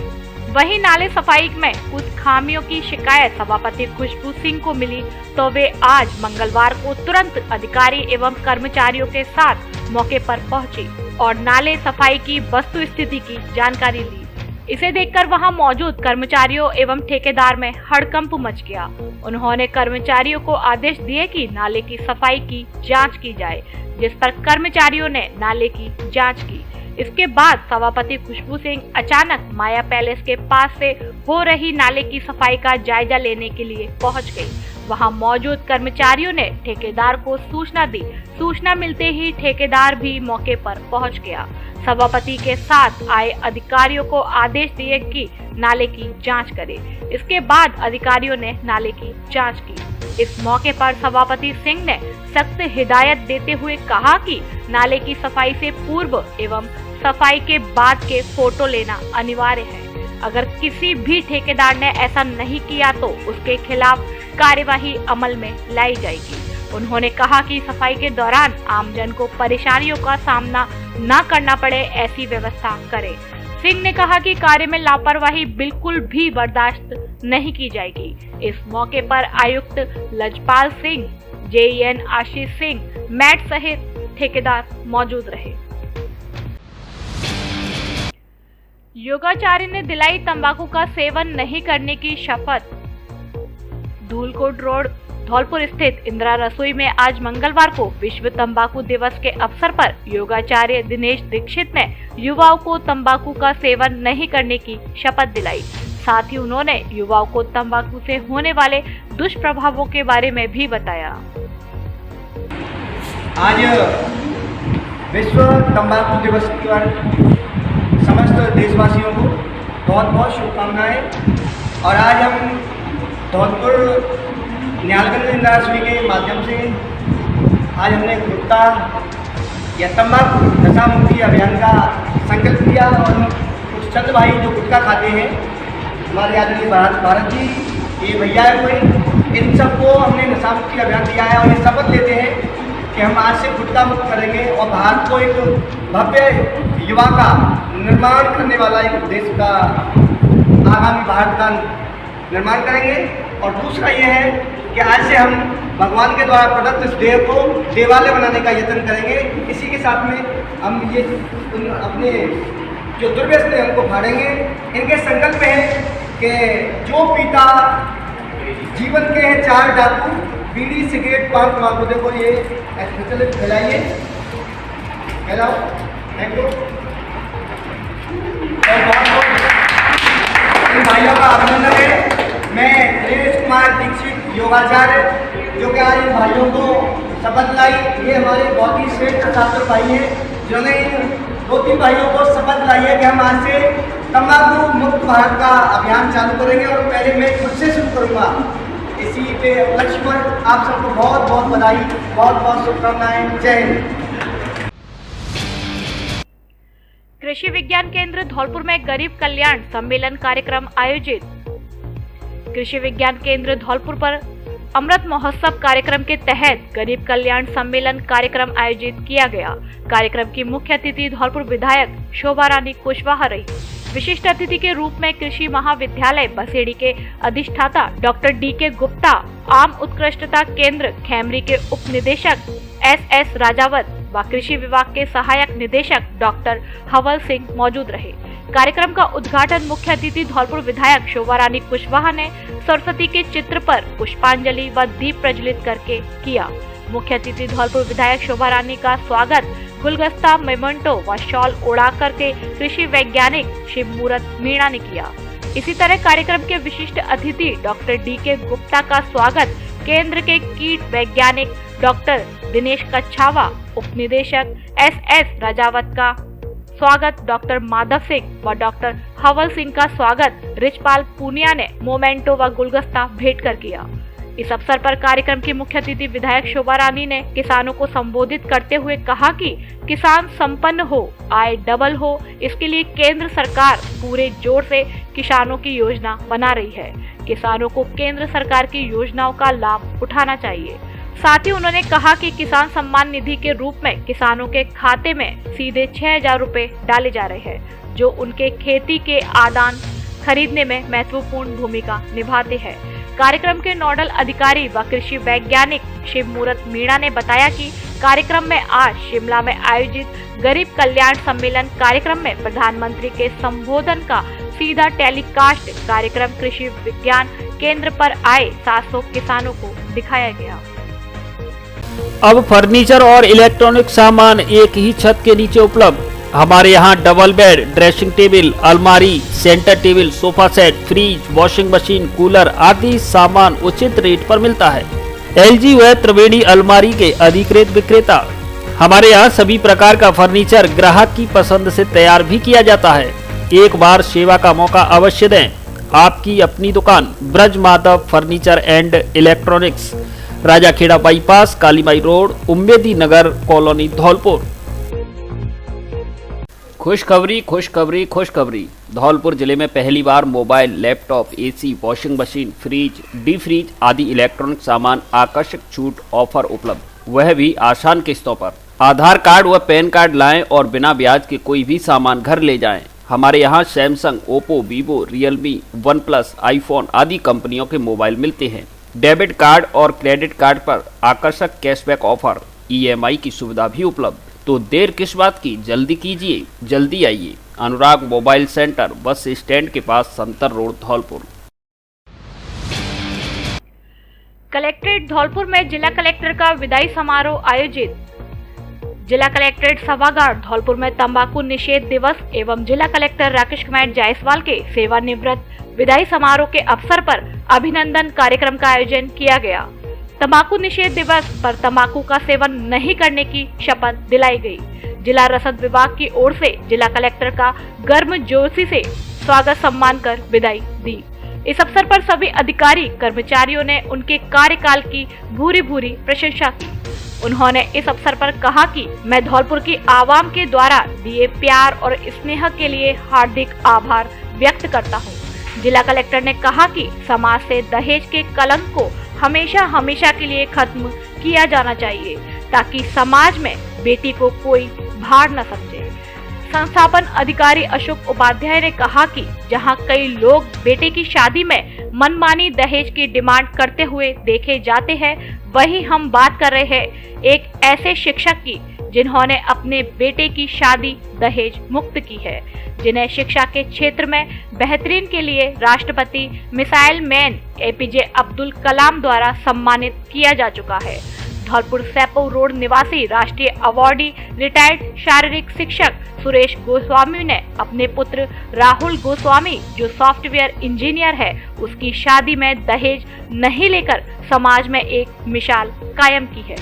वहीं नाले सफाई में कुछ खामियों की शिकायत सभापति खुशबू सिंह को मिली, तो वे आज मंगलवार को तुरंत अधिकारी एवं कर्मचारियों के साथ मौके पर पहुंची और नाले सफाई की वस्तु स्थिति की जानकारी ली। इसे देखकर वहां मौजूद कर्मचारियों एवं ठेकेदार में हड़कंप मच गया। उन्होंने कर्मचारियों को आदेश दिए कि नाले की सफाई की जांच की जाए, जिस पर कर्मचारियों ने नाले की जांच की। इसके बाद सभापति खुशबू सिंह अचानक माया पैलेस के पास से हो रही नाले की सफाई का जायजा लेने के लिए पहुंच गई। वहां मौजूद कर्मचारियों ने ठेकेदार को सूचना दी। सूचना मिलते ही ठेकेदार भी मौके पर पहुंच गया। सभापति के साथ आए अधिकारियों को आदेश दिए कि नाले की जांच करें। इसके बाद अधिकारियों ने नाले की जांच की। इस मौके पर सभापति सिंह ने सख्त हिदायत देते हुए कहा कि नाले की सफाई से पूर्व एवं सफाई के बाद के फोटो लेना अनिवार्य है। अगर किसी भी ठेकेदार ने ऐसा नहीं किया तो उसके खिलाफ कार्यवाही अमल में लाई जाएगी। उन्होंने कहा कि सफाई के दौरान आमजन को परेशानियों का सामना न करना पड़े, ऐसी व्यवस्था करें। सिंह ने कहा कि कार्य में लापरवाही बिल्कुल भी बर्दाश्त नहीं की जाएगी। इस मौके पर आयुक्त लजपाल सिंह, जेईएन आशीष सिंह, मैट सहित ठेकेदार मौजूद रहे। योगाचार्य ने दिलाई तंबाकू का सेवन नहीं करने की शपथ। धूलकोट रोड धौलपुर स्थित इंदिरा रसोई में आज मंगलवार को विश्व तंबाकू दिवस के अवसर पर योगाचार्य दिनेश दीक्षित ने युवाओं को तंबाकू का सेवन नहीं करने की शपथ दिलाई। साथ ही उन्होंने युवाओं को तंबाकू से होने वाले दुष्प्रभावों के बारे में भी बताया। आज विश्व तंबाकू दिवस पर समस्त देशवासियों को बहुत बहुत शुभकामनाएं। और आज हम धौलपुर न्यालगंज इंदिरा रसोई के माध्यम से आज हमने गुटखा या तंबाकू नशा मुक्ति अभियान का संकल्प किया। और कुछ चंद भाई जो गुटखा खाते हैं, हमारे आदरणीय भारत जी, ये भैया है कोई, इन सबको हमने नशा मुक्ति अभियान दिया है और ये शपथ लेते हैं कि हम आज से गुटखा मुक्त करेंगे और भारत को एक भव्य युवा का निर्माण करने वाला एक देश का आगामी भारत का निर्माण करेंगे। और दूसरा ये है कि आज से हम भगवान के द्वारा प्रदत्त इस देह को देवालय बनाने का यत्न करेंगे। इसी के साथ में हम ये अपने जो दुर्व्यसन है उनको फाड़ेंगे। इनके संकल्प है कि जो पीता जीवन के हैं चार डाकू, बीड़ी सिगरेट पान तंबाकू, देखो ये फैलाइए, फैलाओ, थैंक यू। और इन भाइयों का अभिनंदन है। मैं दिनेश कुमार दीक्षित योगाचार्य, जो कि आज इन भाइयों को शपथ लाई, ये हमारे बहुत ही श्रेष्ठ छात्र भाई हैं जिन्होंने इन 2-3 भाइयों को शपथ लाई है कि हम आज से तंबाकू मुक्त भारत का अभियान चालू करेंगे। और पहले मैं खुद से शुरू करूँगा। इसी पे उपलक्ष्य पर आप सबको बहुत बहुत बधाई, बहुत बहुत शुभकामनाएं। जय हिंद। कृषि विज्ञान केंद्र धौलपुर में गरीब कल्याण सम्मेलन कार्यक्रम आयोजित। कृषि विज्ञान केंद्र धौलपुर पर अमृत महोत्सव कार्यक्रम के तहत गरीब कल्याण सम्मेलन कार्यक्रम आयोजित किया गया। कार्यक्रम की मुख्य अतिथि धौलपुर विधायक शोभा रानी कुशवाहा रही। विशिष्ट अतिथि के रूप में कृषि महाविद्यालय बसेड़ी के अधिष्ठाता डॉक्टर डी.के. गुप्ता, आम उत्कृष्टता केंद्र खेमरी के उप निदेशक एस. राजावत व कृषि विभाग के सहायक निदेशक डॉक्टर हवल सिंह मौजूद रहे। कार्यक्रम का उद्घाटन मुख्य अतिथि धौलपुर विधायक शोभा रानी कुशवाहा ने सरस्वती के चित्र पर पुष्पांजलि व दीप प्रज्वलित करके किया। मुख्य अतिथि धौलपुर विधायक शोभा रानी का स्वागत गुलगस्ता, मेमेंटो व शॉल उड़ा करके कृषि वैज्ञानिक शिवमूरत मीणा ने किया। इसी तरह कार्यक्रम के विशिष्ट अतिथि डॉक्टर डी.के. गुप्ता का स्वागत केंद्र के कीट वैज्ञानिक डॉक्टर दिनेश कच्छावा, उप निदेशक एस. राजावत का स्वागत डॉक्टर माधव सिंह व डॉक्टर हवल सिंह का स्वागत रिचपाल पूनिया ने मोमेंटो व गुलगस्ता भेंट कर किया। इस अवसर पर कार्यक्रम की मुख्य अतिथि विधायक शोभा रानी ने किसानों को संबोधित करते हुए कहा कि किसान संपन्न हो, आय डबल हो, इसके लिए केंद्र सरकार पूरे जोर से किसानों की योजना बना रही है। किसानों को केंद्र सरकार की योजनाओं का लाभ उठाना चाहिए। साथ ही उन्होंने कहा कि किसान सम्मान निधि के रूप में किसानों के खाते में सीधे 6,000 रुपए डाले जा रहे हैं, जो उनके खेती के आदान खरीदने में महत्वपूर्ण भूमिका निभाते हैं। कार्यक्रम के नोडल अधिकारी व कृषि वैज्ञानिक शिवमूरत मीणा ने बताया कि कार्यक्रम में आज शिमला में आयोजित गरीब कल्याण सम्मेलन कार्यक्रम में प्रधानमंत्री के संबोधन का सीधा टेलीकास्ट कार्यक्रम कृषि विज्ञान केंद्र पर आए 700 किसानों को दिखाया गया। अब फर्नीचर और इलेक्ट्रॉनिक सामान एक ही छत के नीचे उपलब्ध। हमारे यहाँ डबल बेड, ड्रेसिंग टेबल, अलमारी, centre table, sofa set, fridge, washing machine, cooler आदि सामान उचित रेट पर मिलता है। LG व त्रिवेणी अलमारी के अधिकृत विक्रेता। हमारे यहाँ सभी प्रकार का फर्नीचर ग्राहक की पसंद से तैयार भी किया जाता है। एक बार सेवा का मौका अवश्य दें। आपकी अपनी दुकान Braj Madhav furniture and electronics, Rajakhera bypass, Kalimai road, Ummedi Nagar colony, Dholpur. खुशखबरी खुशखबरी खुशखबरी। धौलपुर जिले में पहली बार mobile, laptop, AC, washing machine, fridge, deep freeze आदि इलेक्ट्रॉनिक सामान आकर्षक छूट ऑफर उपलब्ध, वह भी आसान किस्तों पर। आधार कार्ड व पैन कार्ड लाएं और बिना ब्याज के कोई भी सामान घर ले जाएं। हमारे यहाँ Samsung, Oppo, Vivo, Realme, OnePlus, iPhone आदि कंपनियों के मोबाइल मिलते हैं। डेबिट कार्ड और क्रेडिट कार्ड पर आकर्षक कैशबैक ऑफर, EMI की सुविधा भी उपलब्ध। तो देर किस बात की, जल्दी कीजिए, जल्दी आइए। अनुराग मोबाइल सेंटर, बस स्टैंड के पास, संतर रोड, धौलपुर। कलेक्ट्रेट धौलपुर में जिला कलेक्टर का विदाई समारोह आयोजित। जिला कलेक्ट्रेट सभागार धौलपुर में तंबाकू निषेध दिवस एवं जिला कलेक्टर राकेश कुमार जायसवाल के सेवानिवृत्त विदाई समारोह के अवसर पर अभिनंदन कार्यक्रम का आयोजन किया गया। तंबाकू निषेध दिवस पर तंबाकू का सेवन नहीं करने की शपथ दिलाई गई। जिला रसद विभाग की ओर से जिला कलेक्टर का गर्मजोशी से स्वागत सम्मान कर विदाई दी। इस अवसर पर सभी अधिकारी कर्मचारियों ने उनके कार्यकाल की भूरी भूरी प्रशंसा की। उन्होंने इस अवसर पर कहा कि मैं धौलपुर की आवाम के द्वारा दिए प्यार और स्नेह के लिए हार्दिक आभार व्यक्त करता हूँ। जिला कलेक्टर ने कहा कि समाज से दहेज के कलंक को हमेशा हमेशा के लिए खत्म किया जाना चाहिए ताकि समाज में बेटी को कोई भार न समझे। संस्थापन अधिकारी अशोक उपाध्याय ने कहा कि जहां कई लोग बेटे की शादी में मनमानी दहेज की डिमांड करते हुए देखे जाते हैं, वहीं हम बात कर रहे हैं एक ऐसे शिक्षक की जिन्होंने अपने बेटे की शादी दहेज मुक्त की है, जिन्हें शिक्षा के क्षेत्र में बेहतरीन के लिए राष्ट्रपति missile man APJ Abdul Kalam द्वारा सम्मानित किया जा चुका है। धौलपुर सैपो रोड निवासी राष्ट्रीय अवार्डी रिटायर्ड शारीरिक शिक्षक सुरेश गोस्वामी ने अपने पुत्र राहुल गोस्वामी जो सॉफ्टवेयर इंजीनियर है, उसकी शादी में दहेज नहीं लेकर समाज में एक मिसाल कायम की है।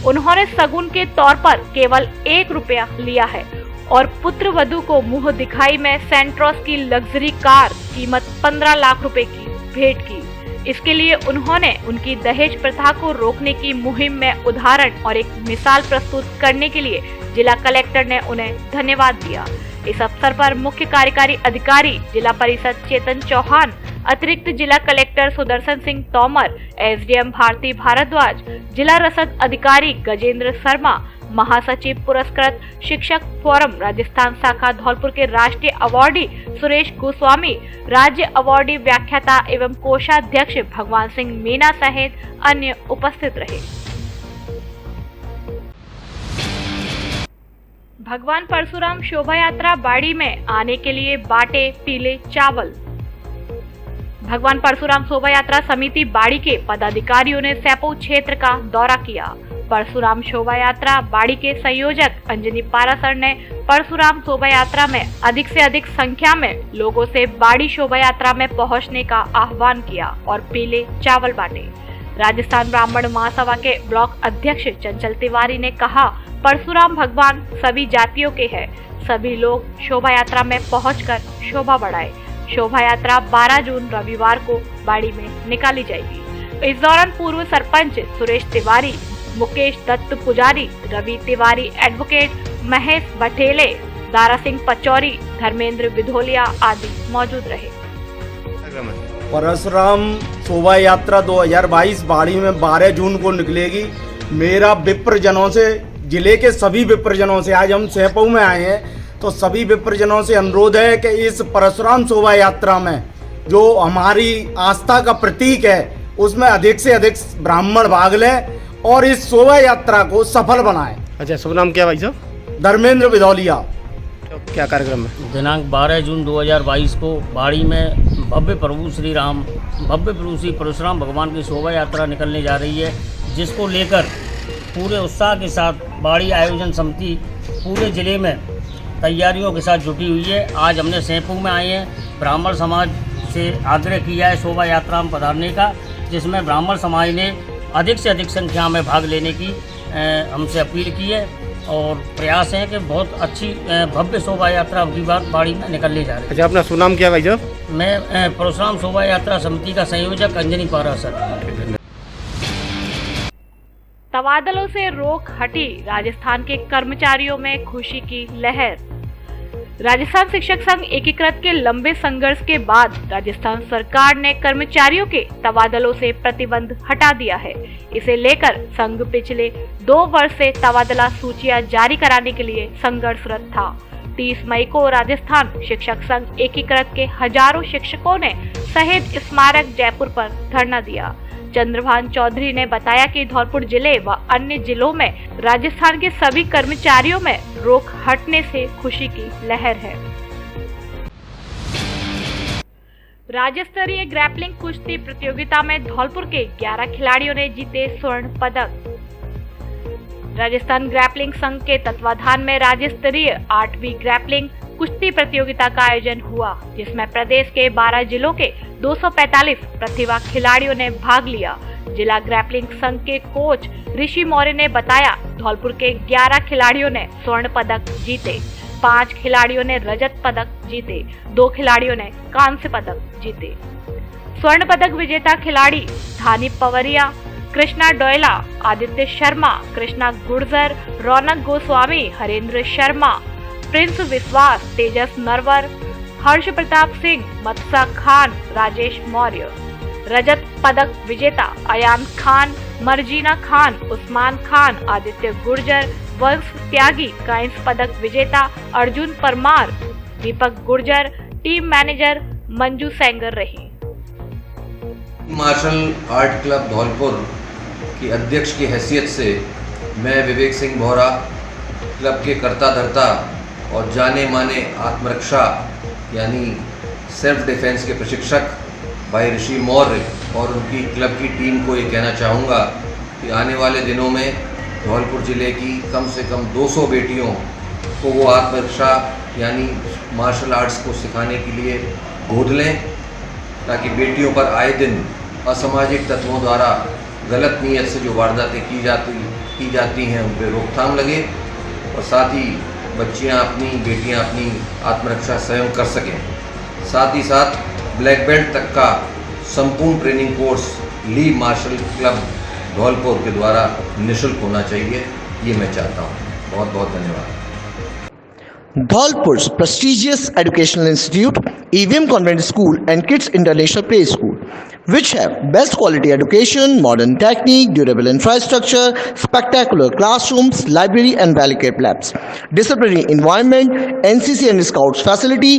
उन्होंने सगुन के तौर पर केवल 1 रुपया लिया है और पुत्र वधू को मुंह दिखाई में सेंट्रोस की लग्जरी कार कीमत 15 लाख रुपए की भेंट की। इसके लिए उन्होंने उनकी दहेज प्रथा को रोकने की मुहिम में उदाहरण और एक मिसाल प्रस्तुत करने के लिए जिला कलेक्टर ने उन्हें धन्यवाद दिया। इस अवसर पर मुख्य कार्यकारी अधिकारी जिला परिषद चेतन चौहान, अतिरिक्त जिला कलेक्टर सुदर्शन सिंह तोमर, SDM भारती भारद्वाज, जिला रसद अधिकारी गजेंद्र शर्मा, महासचिव पुरस्कृत शिक्षक फोरम राजस्थान शाखा धौलपुर के राष्ट्रीय अवार्डी सुरेश गोस्वामी, राज्य अवार्डी व्याख्याता एवं कोषाध्यक्ष भगवान सिंह मीना सहित अन्य उपस्थित रहे। भगवान परशुराम शोभा यात्रा बाड़ी में आने के लिए बांटे पीले चावल। भगवान परशुराम शोभा यात्रा समिति बाड़ी के पदाधिकारियों ने सैपो क्षेत्र का दौरा किया। परशुराम शोभा यात्रा बाड़ी के संयोजक अंजनी पारासर ने परशुराम शोभा यात्रा में अधिक से अधिक संख्या में लोगों से बाड़ी शोभा यात्रा में पहुंचने का आह्वान किया और पीले चावल बांटे। राजस्थान ब्राह्मण महासभा के ब्लॉक अध्यक्ष चंचल तिवारी ने कहा, परशुराम भगवान सभी जातियों के हैं, सभी लोग शोभा यात्रा में पहुंचकर शोभा बढ़ाए। शोभा यात्रा 12 जून रविवार को बाड़ी में निकाली जाएगी। इस दौरान पूर्व सरपंच सुरेश तिवारी, मुकेश दत्त पुजारी, रवि तिवारी, एडवोकेट महेश बठेले, दारा सिंह पचौरी, धर्मेंद्र विधोलिया आदि मौजूद रहे। परशुराम शोभा यात्रा 2022 बाड़ी में 12 जून को निकलेगी। मेरा विप्रजनों से, जिले के सभी विप्रजनों से, आज हम सैपो में आए हैं तो सभी विप्रजनों से अनुरोध है कि इस परशुराम शोभा यात्रा में जो हमारी आस्था का प्रतीक है उसमें अधिक से अधिक ब्राह्मण भाग लें और इस शोभा यात्रा को सफल बनाएं। अच्छा, शुभ नाम क्या भाई साहब? धर्मेंद्र विधौलिया। क्या कार्यक्रम है? दिनांक 12 जून 2022 को बाड़ी में भव्य प्रभु श्री परशुराम भगवान की शोभा यात्रा निकलने जा रही है, जिसको लेकर पूरे उत्साह के साथ बाड़ी आयोजन समिति पूरे ज़िले में तैयारियों के साथ जुटी हुई है। आज हमने सैंपू में आए हैं, ब्राह्मण समाज से आग्रह किया है शोभा यात्रा में पधारने का, जिसमें ब्राह्मण समाज ने अधिक से अधिक संख्या में भाग लेने की हमसे अपील की है और प्रयास है कि बहुत अच्छी भव्य शोभा यात्रा अगली बार बाड़ी में निकलने जा रही है। अच्छा, अपना सुनाम क्या भाई साहब? मैं परशुराम शोभा यात्रा समिति का संयोजक अंजनी पारासर। तबादलों से रोक हटी, राजस्थान के कर्मचारियों में खुशी की लहर। राजस्थान शिक्षक संघ एकीकृत के लंबे संघर्ष के बाद राजस्थान सरकार ने कर्मचारियों के तबादलों से प्रतिबंध हटा दिया है। इसे लेकर संघ पिछले 2 वर्ष से तबादला सूचियां जारी कराने के लिए संघर्षरत था। 30 मई को राजस्थान शिक्षक संघ एकीकृत के हजारों शिक्षकों ने शहीद स्मारक जयपुर पर धरना दिया। चंद्रभान चौधरी ने बताया कि धौलपुर जिले व अन्य जिलों में राजस्थान के सभी कर्मचारियों में रोक हटने से खुशी की लहर है। राज्य स्तरीय ग्रैपलिंग कुश्ती प्रतियोगिता में धौलपुर के 11 खिलाड़ियों ने जीते स्वर्ण पदक। राजस्थान ग्रैपलिंग संघ के तत्वाधान में राज्य स्तरीय 8वीं ग्रैपलिंग कुश्ती प्रतियोगिता का आयोजन हुआ, जिसमें प्रदेश के 12 जिलों के 245 प्रतिभा खिलाड़ियों ने भाग लिया। जिला ग्रैपलिंग संघ के कोच ऋषि मौर्य ने बताया, धौलपुर के 11 खिलाड़ियों ने स्वर्ण पदक जीते, 5 खिलाड़ियों ने रजत पदक जीते, 2 खिलाड़ियों ने कांस्य पदक जीते। स्वर्ण पदक विजेता खिलाड़ी धानी पवरिया, कृष्णा डोयला, आदित्य शर्मा, कृष्णा गुर्जर, रौनक गोस्वामी, हरेंद्र शर्मा, प्रिंस विश्वास, तेजस नरवर, हर्ष प्रताप सिंह, मत्सा खान, राजेश मौर्य। रजत पदक विजेता अयान खान, मर्जीना खान, उस्मान खान, आदित्य गुर्जर, वंश त्यागी। कांस्य पदक विजेता अर्जुन परमार, दीपक गुर्जर। टीम मैनेजर मंजू सेंगर रही। मार्शल आर्ट क्लब धौलपुर की अध्यक्ष की हैसियत से मैं विवेक सिंह बोहरा, क्लब के कर्ता धर्ता और जाने माने आत्मरक्षा यानी सेल्फ डिफेंस के प्रशिक्षक भाई ऋषि मौर्य और उनकी क्लब की टीम को ये कहना चाहूँगा कि आने वाले दिनों में धौलपुर ज़िले की कम से कम 200 बेटियों को वो आत्मरक्षा यानी मार्शल आर्ट्स को सिखाने के लिए गोद लें, ताकि बेटियों पर आए दिन असामाजिक तत्वों द्वारा गलत नीयत से जो वारदातें की जाती हैं उन पर रोकथाम लगे और साथ ही बेटियां अपनी आत्मरक्षा स्वयं कर सकें। साथ ही साथ ब्लैक बेल्ट तक का संपूर्ण ट्रेनिंग कोर्स ली मार्शल क्लब धौलपुर के द्वारा निःशुल्क होना चाहिए, ये मैं चाहता हूँ। बहुत बहुत धन्यवाद। Dholpur's prestigious educational institute, EVM Convent School and Kids International Play School, which have best quality education, modern technique, durable infrastructure, spectacular classrooms, library and well-equipped labs, disciplinary environment, NCC and Scouts facility.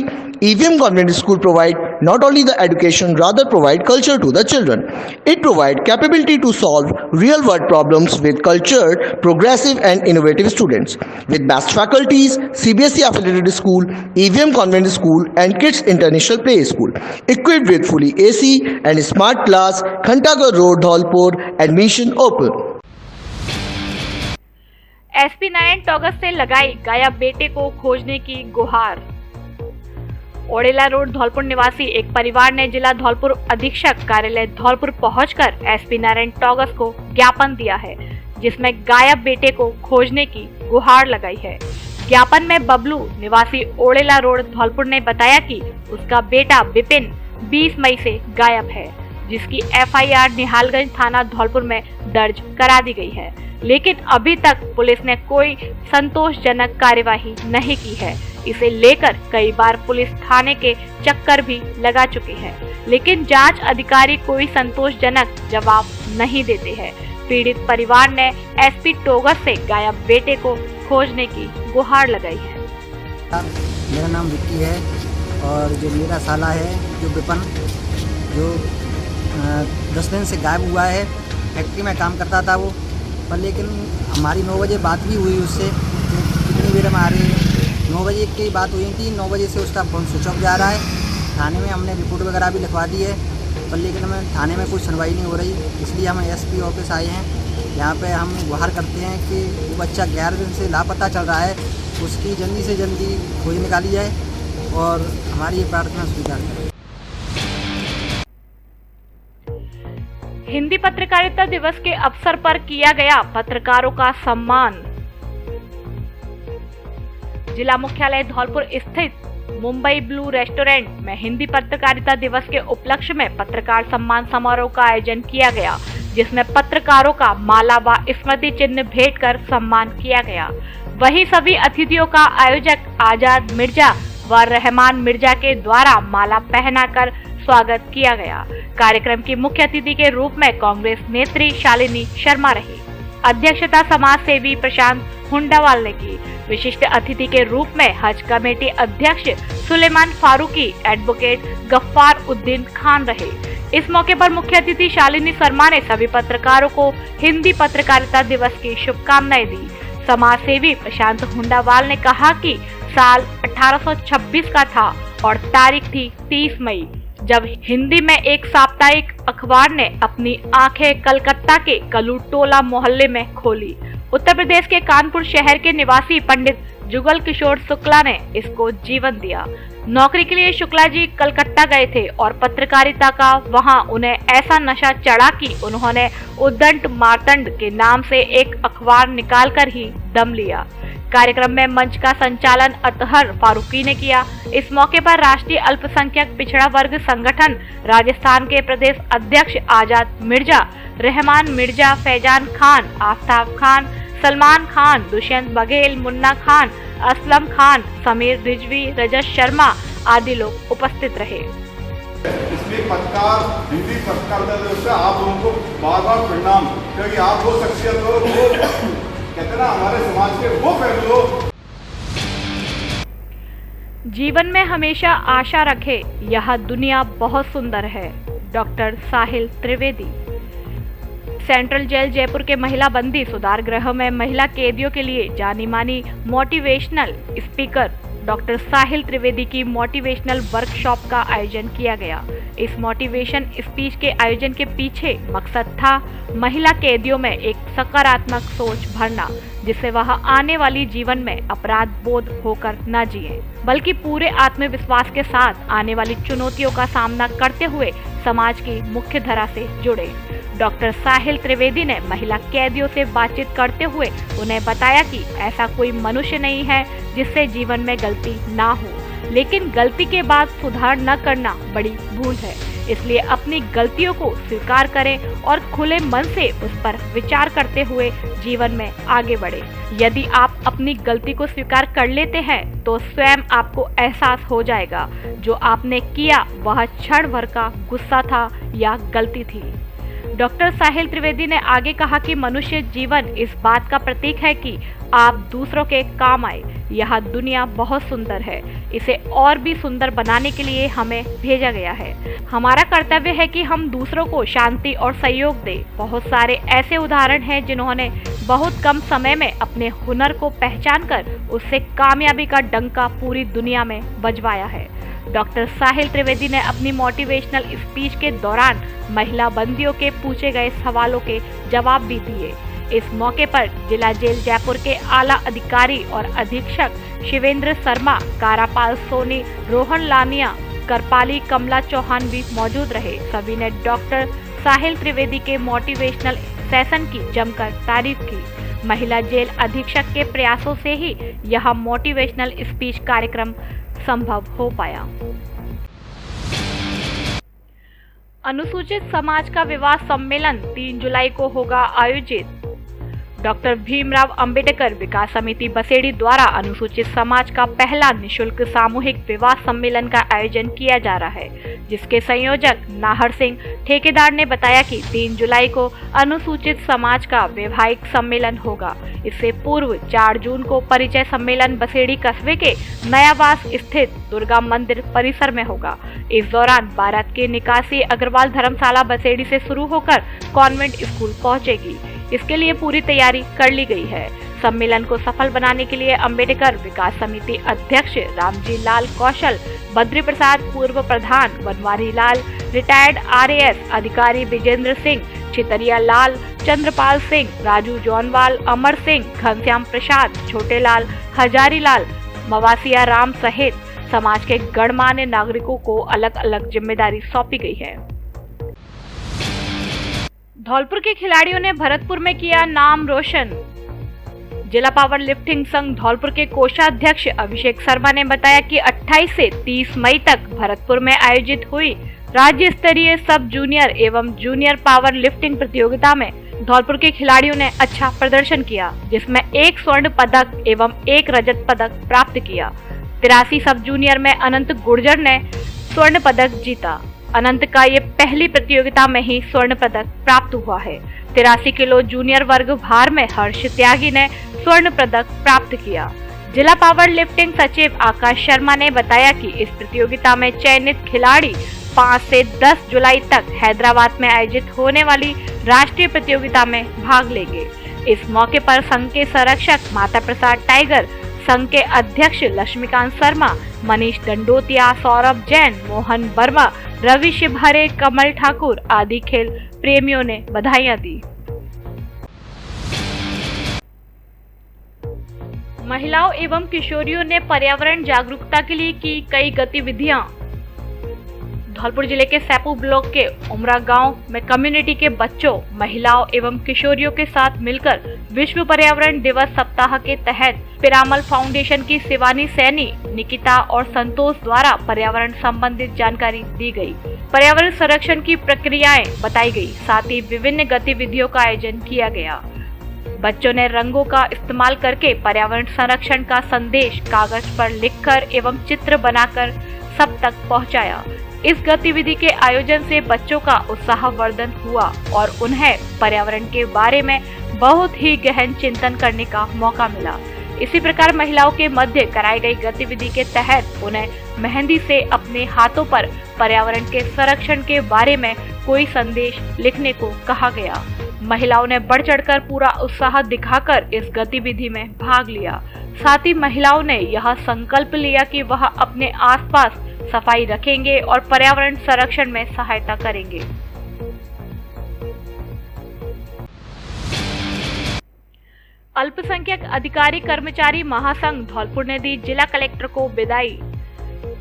EVM Convent School provide not only the education, rather provide culture to the children. It provide capability to solve real-world problems with cultured, progressive and innovative students. With best faculties, CBSE affiliated school, EVM Convent School and Kids International Play School, equipped with fully AC and smart class, Khantagar Road, Dholpur, admission open. SP Narayan टॉगस से लगाई गायब बेटे को खोजने की गुहार। ओड़ेला रोड धौलपुर निवासी एक परिवार ने जिला धौलपुर अधीक्षक कार्यालय धौलपुर पहुंचकर एसपी नारायण टॉगस को ज्ञापन दिया है, जिसमें गायब बेटे को खोजने की गुहार लगाई है। ज्ञापन में बबलू निवासी ओड़ेला रोड धौलपुर ने बताया कि उसका बेटा विपिन 20 मई से गायब है, जिसकी एफआईआर निहालगंज थाना धौलपुर में दर्ज करा दी गई है, लेकिन अभी तक पुलिस ने कोई संतोषजनक कार्यवाही नहीं की है। इसे लेकर कई बार पुलिस थाने के चक्कर भी लगा चुके हैं, लेकिन जांच अधिकारी कोई संतोषजनक जवाब नहीं देते हैं। पीड़ित परिवार ने एसपी टोगस से गायब बेटे को खोजने की गुहार लगाई है। मेरा नाम विक्की है और जो मेरा साला है जो विपिन, जो 10 दिन से गायब हुआ है। फैक्ट्री में काम करता था वो, पर लेकिन हमारी 9 बजे बात भी हुई उससे, कितनी देर हमारे 9 बजे की बात हुई थी, 9 बजे से उसका फ़ोन स्विच ऑफ जा रहा है। थाने में हमने रिपोर्ट वगैरह भी लिखवा दी है, पर लेकिन हमें थाने में कोई सुनवाई नहीं हो रही। इसलिए हम एसपी ऑफिस आए हैं। यहाँ पे हम गुहार करते हैं कि वो बच्चा 11 दिन से लापता चल रहा है, उसकी जल्दी से जल्दी खोज निकाली जाए और हमारी ये प्रार्थना स्वीकार करें। हिंदी पत्रकारिता दिवस के अवसर पर किया गया पत्रकारों का सम्मान। जिला मुख्यालय धौलपुर स्थित मुंबई ब्लू रेस्टोरेंट में हिंदी पत्रकारिता दिवस के उपलक्ष्य में पत्रकार सम्मान समारोह का आयोजन किया गया, जिसमें पत्रकारों का माला व स्मृति चिन्ह भेंट कर सम्मान किया गया। वहीं सभी अतिथियों का आयोजक आजाद मिर्जा व रहमान मिर्जा के द्वारा माला पहनाकर स्वागत किया गया। कार्यक्रम की मुख्य अतिथि के रूप में कांग्रेस नेत्री शालिनी शर्मा रही। अध्यक्षता समाज सेवी प्रशांत हुंडावाल ने की। विशिष्ट अतिथि के रूप में हज कमेटी अध्यक्ष सुलेमान फारूकी, एडवोकेट गफ्फार उद्दीन खान रहे। इस मौके पर मुख्य अतिथि शालिनी शर्मा ने सभी पत्रकारों को हिंदी पत्रकारिता दिवस की शुभकामनाएं दी। समाज सेवी प्रशांत हुंडावाल ने कहा कि साल 1826 का था और तारीख थी 30 मई, जब हिंदी में एक साप्ताहिक अखबार ने अपनी आंखें कलकत्ता के कलूटोला मोहल्ले में खोली। उत्तर प्रदेश के कानपुर शहर के निवासी पंडित जुगल किशोर शुक्ला ने इसको जीवन दिया। नौकरी के लिए शुक्ला जी कलकत्ता गए थे और पत्रकारिता का वहां उन्हें ऐसा नशा चढ़ा कि उन्होंने उद्दंड मार्तंड के नाम से एक अखबार निकालकर ही दम लिया। कार्यक्रम में मंच का संचालन अतहर फारूकी ने किया। इस मौके पर राष्ट्रीय अल्पसंख्यक पिछड़ा वर्ग संगठन राजस्थान के प्रदेश अध्यक्ष आजाद मिर्जा, रहमान मिर्जा, फैजान खान, आफ्ताब खान, सलमान खान, दुष्यंत बघेल, मुन्ना खान, असलम खान, समीर रिजवी, रजत शर्मा आदि लोग उपस्थित रहे। इसलिए पत्रकार हिंदी पत्रकारिता दिवस से आप लोगों को बार बार प्रणाम, क्योंकि आप वो शख्सियत हो, वो कहते ना हमारे समाज के वो पहलू हो। जीवन में हमेशा आशा रखे, यह दुनिया बहुत सुंदर है। डॉक्टर साहिल त्रिवेदी। सेंट्रल जेल जयपुर के महिला बंदी सुधार गृह में महिला कैदियों के लिए जानी मानी मोटिवेशनल स्पीकर डॉक्टर साहिल त्रिवेदी की मोटिवेशनल वर्कशॉप का आयोजन किया गया। इस मोटिवेशन स्पीच के आयोजन के पीछे मकसद था महिला कैदियों में एक सकारात्मक सोच भरना, जिससे वह आने वाली जीवन में अपराध बोध होकर न जिए, बल्कि पूरे आत्मविश्वास के साथ आने वाली चुनौतियों का सामना करते हुए समाज की मुख्य धारा से जुड़े। डॉक्टर साहिल त्रिवेदी ने महिला कैदियों से बातचीत करते हुए उन्हें बताया कि ऐसा कोई मनुष्य नहीं है जिससे जीवन में गलती ना हो, लेकिन गलती के बाद सुधार न करना बड़ी भूल है। इसलिए अपनी गलतियों को स्वीकार करें और खुले मन से उस पर विचार करते हुए जीवन में आगे बढ़े। यदि आप अपनी गलती को स्वीकार कर लेते हैं तो स्वयं आपको एहसास हो जाएगा जो आपने किया वह क्षण भर का गुस्सा था या गलती थी। डॉक्टर साहिल त्रिवेदी ने आगे कहा कि मनुष्य जीवन इस बात का प्रतीक है कि आप दूसरों के काम आए। यह दुनिया बहुत सुंदर है, इसे और भी सुंदर बनाने के लिए हमें भेजा गया है। हमारा कर्तव्य है कि हम दूसरों को शांति और सहयोग दें। बहुत सारे ऐसे उदाहरण हैं जिन्होंने बहुत कम समय में अपने हुनर को पहचान कर उससे कामयाबी का डंका पूरी दुनिया में बजवाया है। डॉक्टर साहिल त्रिवेदी ने अपनी मोटिवेशनल स्पीच के दौरान महिला बंदियों के पूछे गए सवालों के जवाब भी दिए। इस मौके पर जिला जेल जयपुर के आला अधिकारी और अधीक्षक शिवेंद्र शर्मा, कारापाल सोनी, रोहन लानिया, करपाली कमला चौहान भी मौजूद रहे। सभी ने डॉक्टर साहिल त्रिवेदी के मोटिवेशनल सेशन की जमकर तारीफ की। महिला जेल अधीक्षक के प्रयासों से ही यह मोटिवेशनल स्पीच कार्यक्रम संभव हो पाया। अनुसूचित समाज का विवाह सम्मेलन 3 जुलाई को होगा आयोजित। डॉक्टर भीमराव अंबेडकर विकास समिति बसेड़ी द्वारा अनुसूचित समाज का पहला निशुल्क सामूहिक विवाह सम्मेलन का आयोजन किया जा रहा है, जिसके संयोजक नाहर सिंह ठेकेदार ने बताया कि 3 जुलाई को अनुसूचित समाज का वैवाहिक सम्मेलन होगा। इससे पूर्व 4 जून को परिचय सम्मेलन बसेड़ी कस्बे के नयावास स्थित दुर्गा मंदिर परिसर में होगा। इस दौरान बारात की निकासी अग्रवाल धर्मशाला बसेड़ी से शुरू होकर कॉन्वेंट स्कूल पहुंचेगी। इसके लिए पूरी तैयारी कर ली गई है। सम्मेलन को सफल बनाने के लिए अंबेडकर विकास समिति अध्यक्ष रामजी लाल कौशल, बद्री प्रसाद पूर्व प्रधान, बनवारी लाल रिटायर्ड RAS अधिकारी, विजेंद्र सिंह, छितरिया लाल, चंद्रपाल सिंह, राजू जौनवाल, अमर सिंह, घनश्याम प्रसाद, छोटे लाल, हजारी लाल, मवासिया राम सहित समाज के गणमान्य नागरिकों को अलग अलग जिम्मेदारी सौंपी गई है। धौलपुर के खिलाड़ियों ने भरतपुर में किया नाम रोशन। जिला पावर लिफ्टिंग संघ धौलपुर के कोषाध्यक्ष अभिषेक शर्मा ने बताया कि 28 से 30 मई तक भरतपुर में आयोजित हुई राज्य स्तरीय सब जूनियर एवं जूनियर पावर लिफ्टिंग प्रतियोगिता में धौलपुर के खिलाड़ियों ने अच्छा प्रदर्शन किया, जिसमें 1 स्वर्ण पदक एवं 1 रजत पदक प्राप्त किया। 83 सब जूनियर में अनंत गुर्जर ने स्वर्ण पदक जीता। अनंत का ये पहली प्रतियोगिता में ही स्वर्ण पदक प्राप्त हुआ है। 83 किलो जूनियर वर्ग भार में हर्ष त्यागी ने स्वर्ण पदक प्राप्त किया। जिला पावर लिफ्टिंग सचिव आकाश शर्मा ने बताया कि इस प्रतियोगिता में चयनित खिलाड़ी 5 से 10 जुलाई तक हैदराबाद में आयोजित होने वाली राष्ट्रीय प्रतियोगिता में भाग लेंगे। इस मौके पर संघ के संरक्षक माता प्रसाद टाइगर, संघ के अध्यक्ष लक्ष्मीकांत शर्मा, मनीष दंडोतिया, सौरभ जैन, मोहन वर्मा, रवि शिवहरे, कमल ठाकुर आदि खेल प्रेमियों ने बधाइयां दी। महिलाओं एवं किशोरियों ने पर्यावरण जागरूकता के लिए की कई गतिविधियां। धौलपुर जिले के सैपू ब्लॉक के उमरा गांव में कम्युनिटी के बच्चों, महिलाओं एवं किशोरियों के साथ मिलकर विश्व पर्यावरण दिवस सप्ताह के तहत पिरामल फाउंडेशन की शिवानी सैनी, निकिता और संतोष द्वारा पर्यावरण संबंधित जानकारी दी गई। पर्यावरण संरक्षण की प्रक्रियाएं बताई गई, साथ ही विभिन्न गतिविधियों का आयोजन किया गया। बच्चों ने रंगों का इस्तेमाल करके पर्यावरण संरक्षण का संदेश कागज पर लिखकर एवं चित्र बनाकर सब तक पहुंचाया। इस गतिविधि के आयोजन से बच्चों का उत्साहवर्धन हुआ और उन्हें पर्यावरण के बारे में बहुत ही गहन चिंतन करने का मौका मिला। इसी प्रकार महिलाओं के मध्य कराई गई गतिविधि के तहत उन्हें मेहंदी से अपने हाथों पर पर्यावरण के संरक्षण के बारे में कोई संदेश लिखने को कहा गया। महिलाओं ने बढ़ चढ़कर पूरा उत्साह दिखाकर इस गतिविधि में भाग लिया। साथ ही महिलाओं ने यह संकल्प लिया कि वह अपने आसपास सफाई रखेंगे और पर्यावरण संरक्षण में सहायता करेंगे। अल्पसंख्यक अधिकारी कर्मचारी महासंघ धौलपुर ने दी जिला कलेक्टर को विदाई।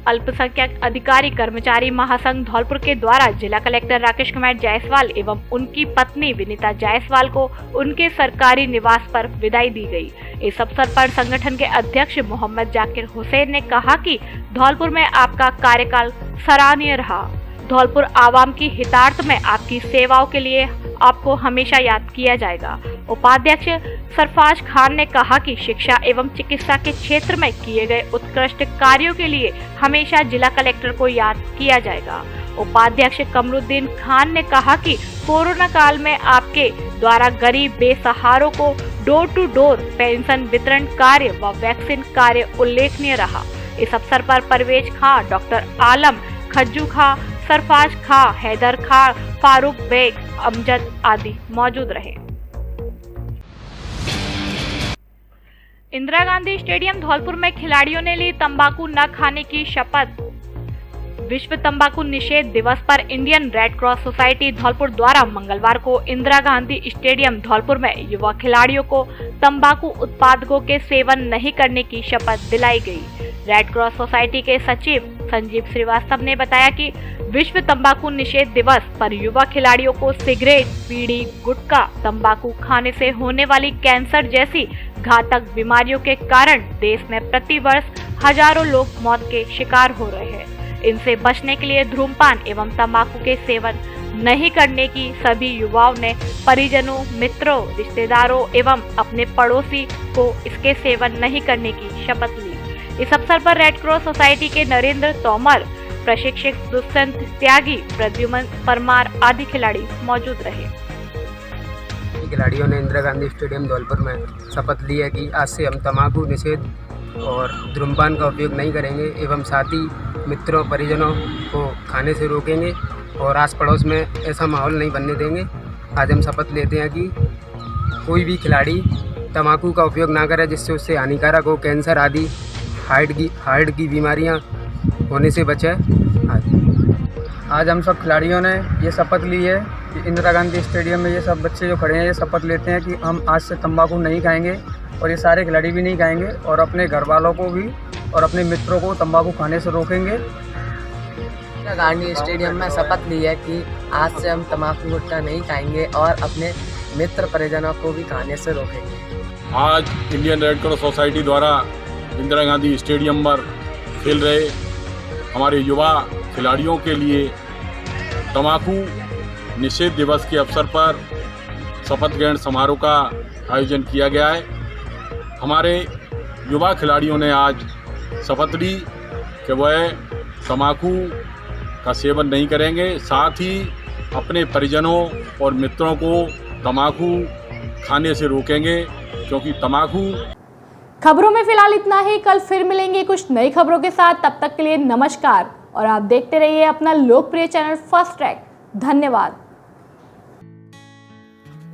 अल्पसंख्यक अधिकारी कर्मचारी महासंघ धौलपुर के द्वारा जिला कलेक्टर राकेश कुमार जायसवाल एवं उनकी पत्नी विनीता जायसवाल को उनके सरकारी निवास पर विदाई दी गई। इस अवसर पर संगठन के अध्यक्ष मोहम्मद जाकिर हुसैन ने कहा कि धौलपुर में आपका कार्यकाल सराहनीय रहा। धौलपुर आवाम की हितार्थ में आपकी सेवाओं के लिए आपको हमेशा याद किया जाएगा। उपाध्यक्ष सरफराज खान ने कहा कि शिक्षा एवं चिकित्सा के क्षेत्र में किए गए उत्कृष्ट कार्यों के लिए हमेशा जिला कलेक्टर को याद किया जाएगा। उपाध्यक्ष कमरुद्दीन खान ने कहा कि कोरोना काल में आपके द्वारा गरीब बेसहारों को डोर टू डोर पेंशन वितरण कार्य व वैक्सीन कार्य उल्लेखनीय रहा। इस अवसर पर परवेज खां, डॉक्टर आलम, खज्जू खां, सरफराज खां, हैदर खां, फारूक बेग, अमजद आदि मौजूद रहे। इंदिरा गांधी स्टेडियम धौलपुर में खिलाड़ियों ने ली तंबाकू न खाने की शपथ। विश्व तंबाकू निषेध दिवस पर Indian red cross society Dholpur द्वारा मंगलवार को इंदिरा गांधी स्टेडियम धौलपुर में युवा खिलाड़ियों को तंबाकू उत्पादों के सेवन नहीं करने की शपथ दिलाई गई। रेड क्रॉस सोसाइटी के सचिव संजीव श्रीवास्तव ने बताया कि विश्व तंबाकू निषेध दिवस पर युवा खिलाड़ियों को सिगरेट, बीड़ी, गुटखा, तंबाकू खाने से होने वाली कैंसर जैसी घातक बीमारियों के कारण देश में प्रतिवर्ष हजारों लोग मौत के शिकार हो रहे हैं। इनसे बचने के लिए धूम्रपान एवं तंबाकू के सेवन नहीं करने की सभी युवाओं ने परिजनों, मित्रों, रिश्तेदारों एवं अपने पड़ोसी को इसके सेवन नहीं करने की शपथ ली। इस अवसर पर रेड क्रॉस सोसाइटी के नरेंद्र तोमर, प्रशिक्षक दुष्यंत त्यागी, प्रद्युमन परमार आदि खिलाड़ी मौजूद रहे। खिलाड़ियों ने इंदिरा गांधी स्टेडियम धौलपुर में शपथ ली है कि आज से हम तंबाकू निषेध और धूम्रपान का उपयोग नहीं करेंगे एवं साथ ही मित्रों, परिजनों को खाने से रोकेंगे और आस पड़ोस में ऐसा माहौल नहीं बनने देंगे। आज हम शपथ लेते हैं कि कोई भी खिलाड़ी तंबाकू का उपयोग ना करें, जिससे उससे हानिकारक हो, कैंसर आदि हार्ट की बीमारियां होने से बचे आदि। आज हम सब खिलाड़ियों ने ये शपथ ली है कि इंदिरा गांधी स्टेडियम में ये सब बच्चे जो खड़े हैं ये शपथ लेते हैं कि हम आज से तंबाकू नहीं खाएंगे, और ये सारे खिलाड़ी भी नहीं खाएंगे, और अपने घर वालों को भी और अपने मित्रों को तंबाकू खाने से रोकेंगे। इंदिरा गांधी स्टेडियम में शपथ ली है कि आज से हम तंबाकू गुटखा नहीं खाएंगे और अपने मित्र परिजनों को भी खाने से रोकेंगे। आज इंडियन रेड क्रॉस सोसाइटी द्वारा इंदिरा गांधी स्टेडियम पर खेल रहे हमारे युवा खिलाड़ियों के लिए तंबाकू निषेध दिवस के अवसर पर शपथ ग्रहण समारोह का आयोजन किया गया है। हमारे युवा खिलाड़ियों ने आज शपथ ली कि वह तंबाकू का सेवन नहीं करेंगे, साथ ही अपने परिजनों और मित्रों को तंबाकू खाने से रोकेंगे, क्योंकि तंबाकू। खबरों में फिलहाल इतना ही। कल फिर मिलेंगे कुछ नई खबरों के साथ। तब तक के लिए नमस्कार और आप देखते रहिए अपना लोकप्रिय चैनल फर्स्ट ट्रैक। धन्यवाद।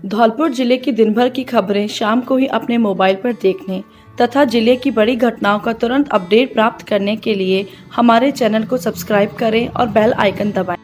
धौलपुर जिले की दिन भर की खबरें शाम को ही अपने मोबाइल पर देखने तथा जिले की बड़ी घटनाओं का तुरंत अपडेट प्राप्त करने के लिए हमारे चैनल को सब्सक्राइब करें और बेल आइकन दबाएं।